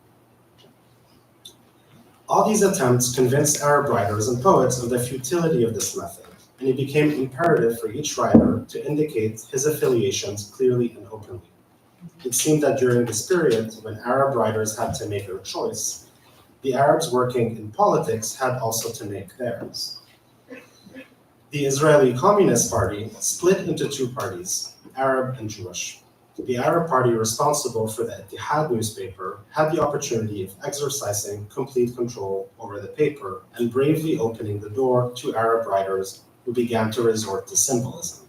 All these attempts convinced Arab writers and poets of the futility of this method, and it became imperative for each writer to indicate his affiliations clearly and openly. It seemed that during this period, when Arab writers had to make their choice, the Arabs working in politics had also to make theirs. The Israeli Communist Party split into 2 parties, Arab and Jewish. The Arab party responsible for the 𝘬𝘷𝘦𝘬𝘺 newspaper had the opportunity of exercising complete control over the paper and bravely opening the door to Arab writers who began to resort to symbolism.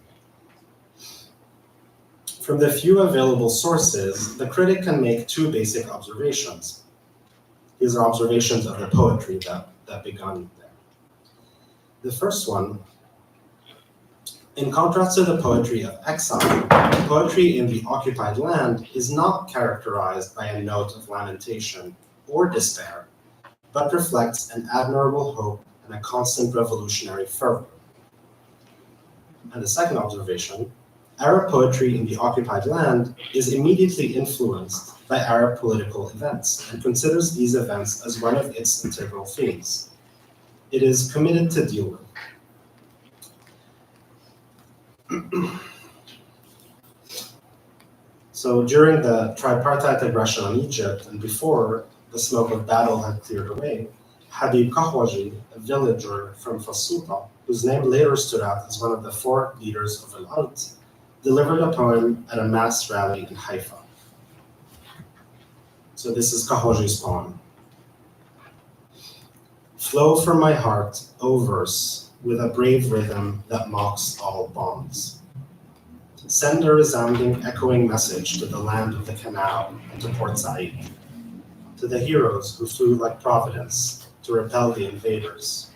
From the few available sources, the critic can make 2 basic observations. These are observations of the poetry that began there. The first one, in contrast to the poetry of exile, poetry in the occupied land is not characterized by a note of lamentation or despair, but reflects an admirable hope and a constant revolutionary fervor. And the second observation, Arab poetry in the occupied land is immediately influenced by Arab political events and considers these events as one of its integral themes. It is committed to deal with. So during the tripartite aggression on Egypt and before the smoke of battle had cleared away, Habib Kahwaji, a villager from Fasuta, whose name later stood out as one of the 4 leaders of Al-Ard, delivered a poem at a mass rally in Haifa. So this is Kahwaji's poem. Flow from my heart, O verse, with a brave rhythm that mocks all bonds. Send a resounding, echoing message to the land of the canal and to Port Said, to the heroes who flew like Providence to repel the invaders.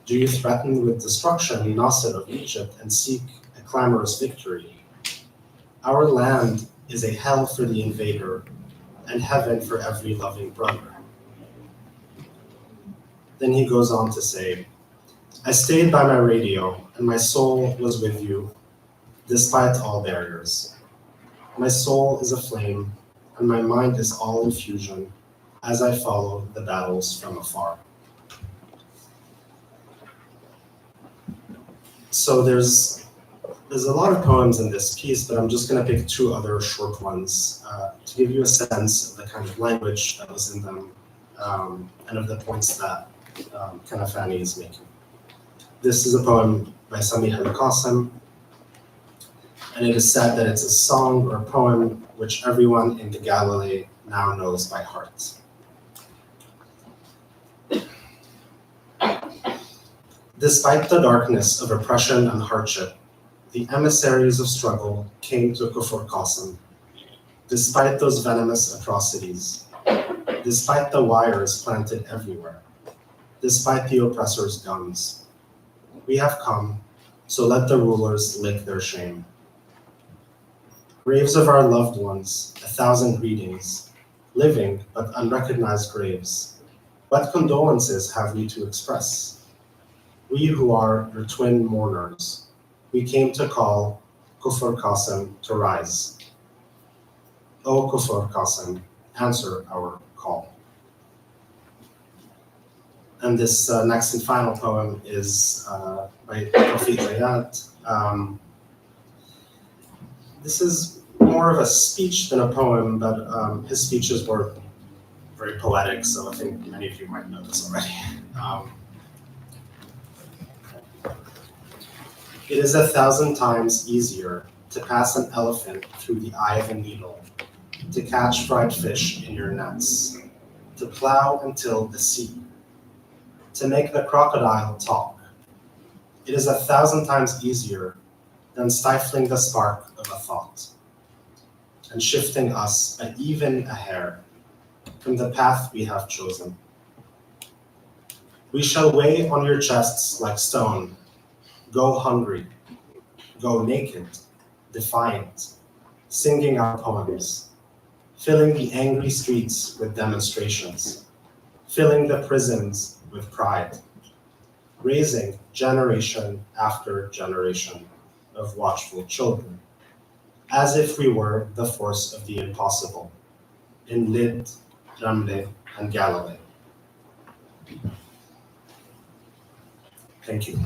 Do you threaten with destruction Nasser of Egypt and seek a clamorous victory? Our land is a hell for the invader and heaven for every loving brother. Then he goes on to say, I stayed by my radio and my soul was with you, despite all barriers. My soul is aflame and my mind is all in fusion as I follow the battles from afar. So there's a lot of poems in this piece, but I'm just going to pick two other short ones to give you a sense of the kind of language that was in them and of the points that Kanafani is making. This is a poem by Sami Al-Qasim, and it is said that it's a song or a poem which everyone in the Galilee now knows by heart. Despite the darkness of oppression and hardship, the emissaries of struggle came to Kufr Qasim. Despite those venomous atrocities, despite the wires planted everywhere, despite the oppressors' guns, we have come, so let the rulers lick their shame. Graves of our loved ones, 1,000 greetings, living but unrecognized graves. What condolences have we to express? We who are your twin mourners, we came to call Kufr Qasim to rise. O Kufr Qasim, answer our call. And this next and final poem is by Tawfiq Zayat. This is more of a speech than a poem, but his speeches were very poetic, so I think many of you might know this already. It is 1,000 times easier to pass an elephant through the eye of a needle, to catch fried fish in your nets, to plow and till the sea, to make the crocodile talk. It is 1,000 times easier than stifling the spark of a thought and shifting us by even a hair from the path we have chosen. We shall weigh on your chests like stone, go hungry, go naked, defiant, singing our poems, filling the angry streets with demonstrations, filling the prisons with pride, raising generation after generation of watchful children, as if we were the force of the impossible in 𝘦𝘷𝘦𝘦𝘺, and Galilee. Thank you.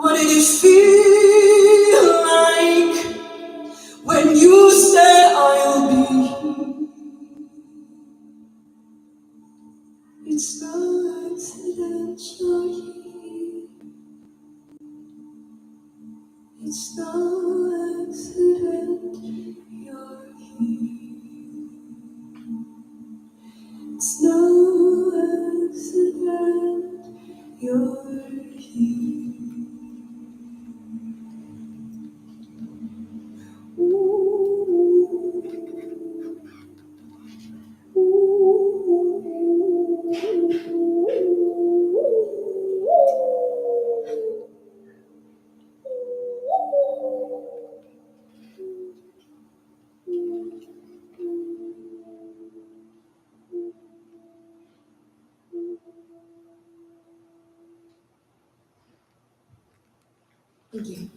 What did it feel like when you said I'll be here? It's no accident you're here. It's no accident you're here. It's no accident you're here. Thank you.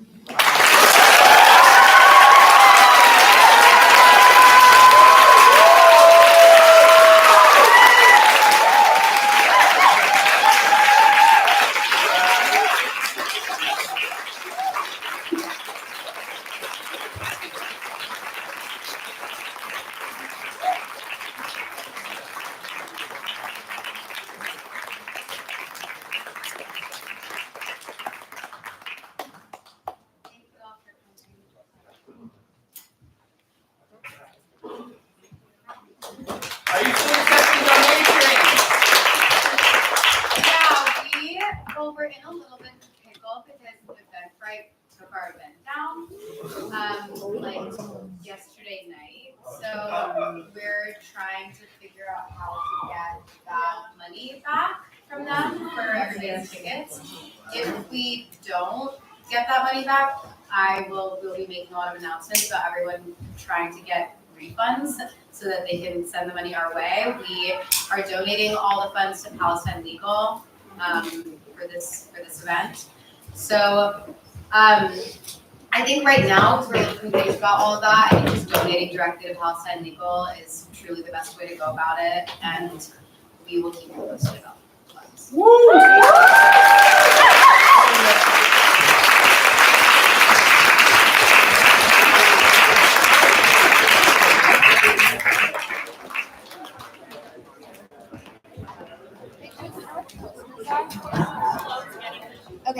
Well, we're in a little bit of a pickle because the Eventbrite took our event down, like yesterday night. So we're trying to figure out how to get that money back from them for everybody's tickets. If we don't get that money back, we'll be making a lot of announcements about everyone trying to get refunds so that they can send the money our way. We are donating all the funds to Palestine Legal for this event. So I think right now, because we're looking things about all of that, I think just donating directly to Palestine Legal is truly the best way to go about it, and we will keep you posted about the funds.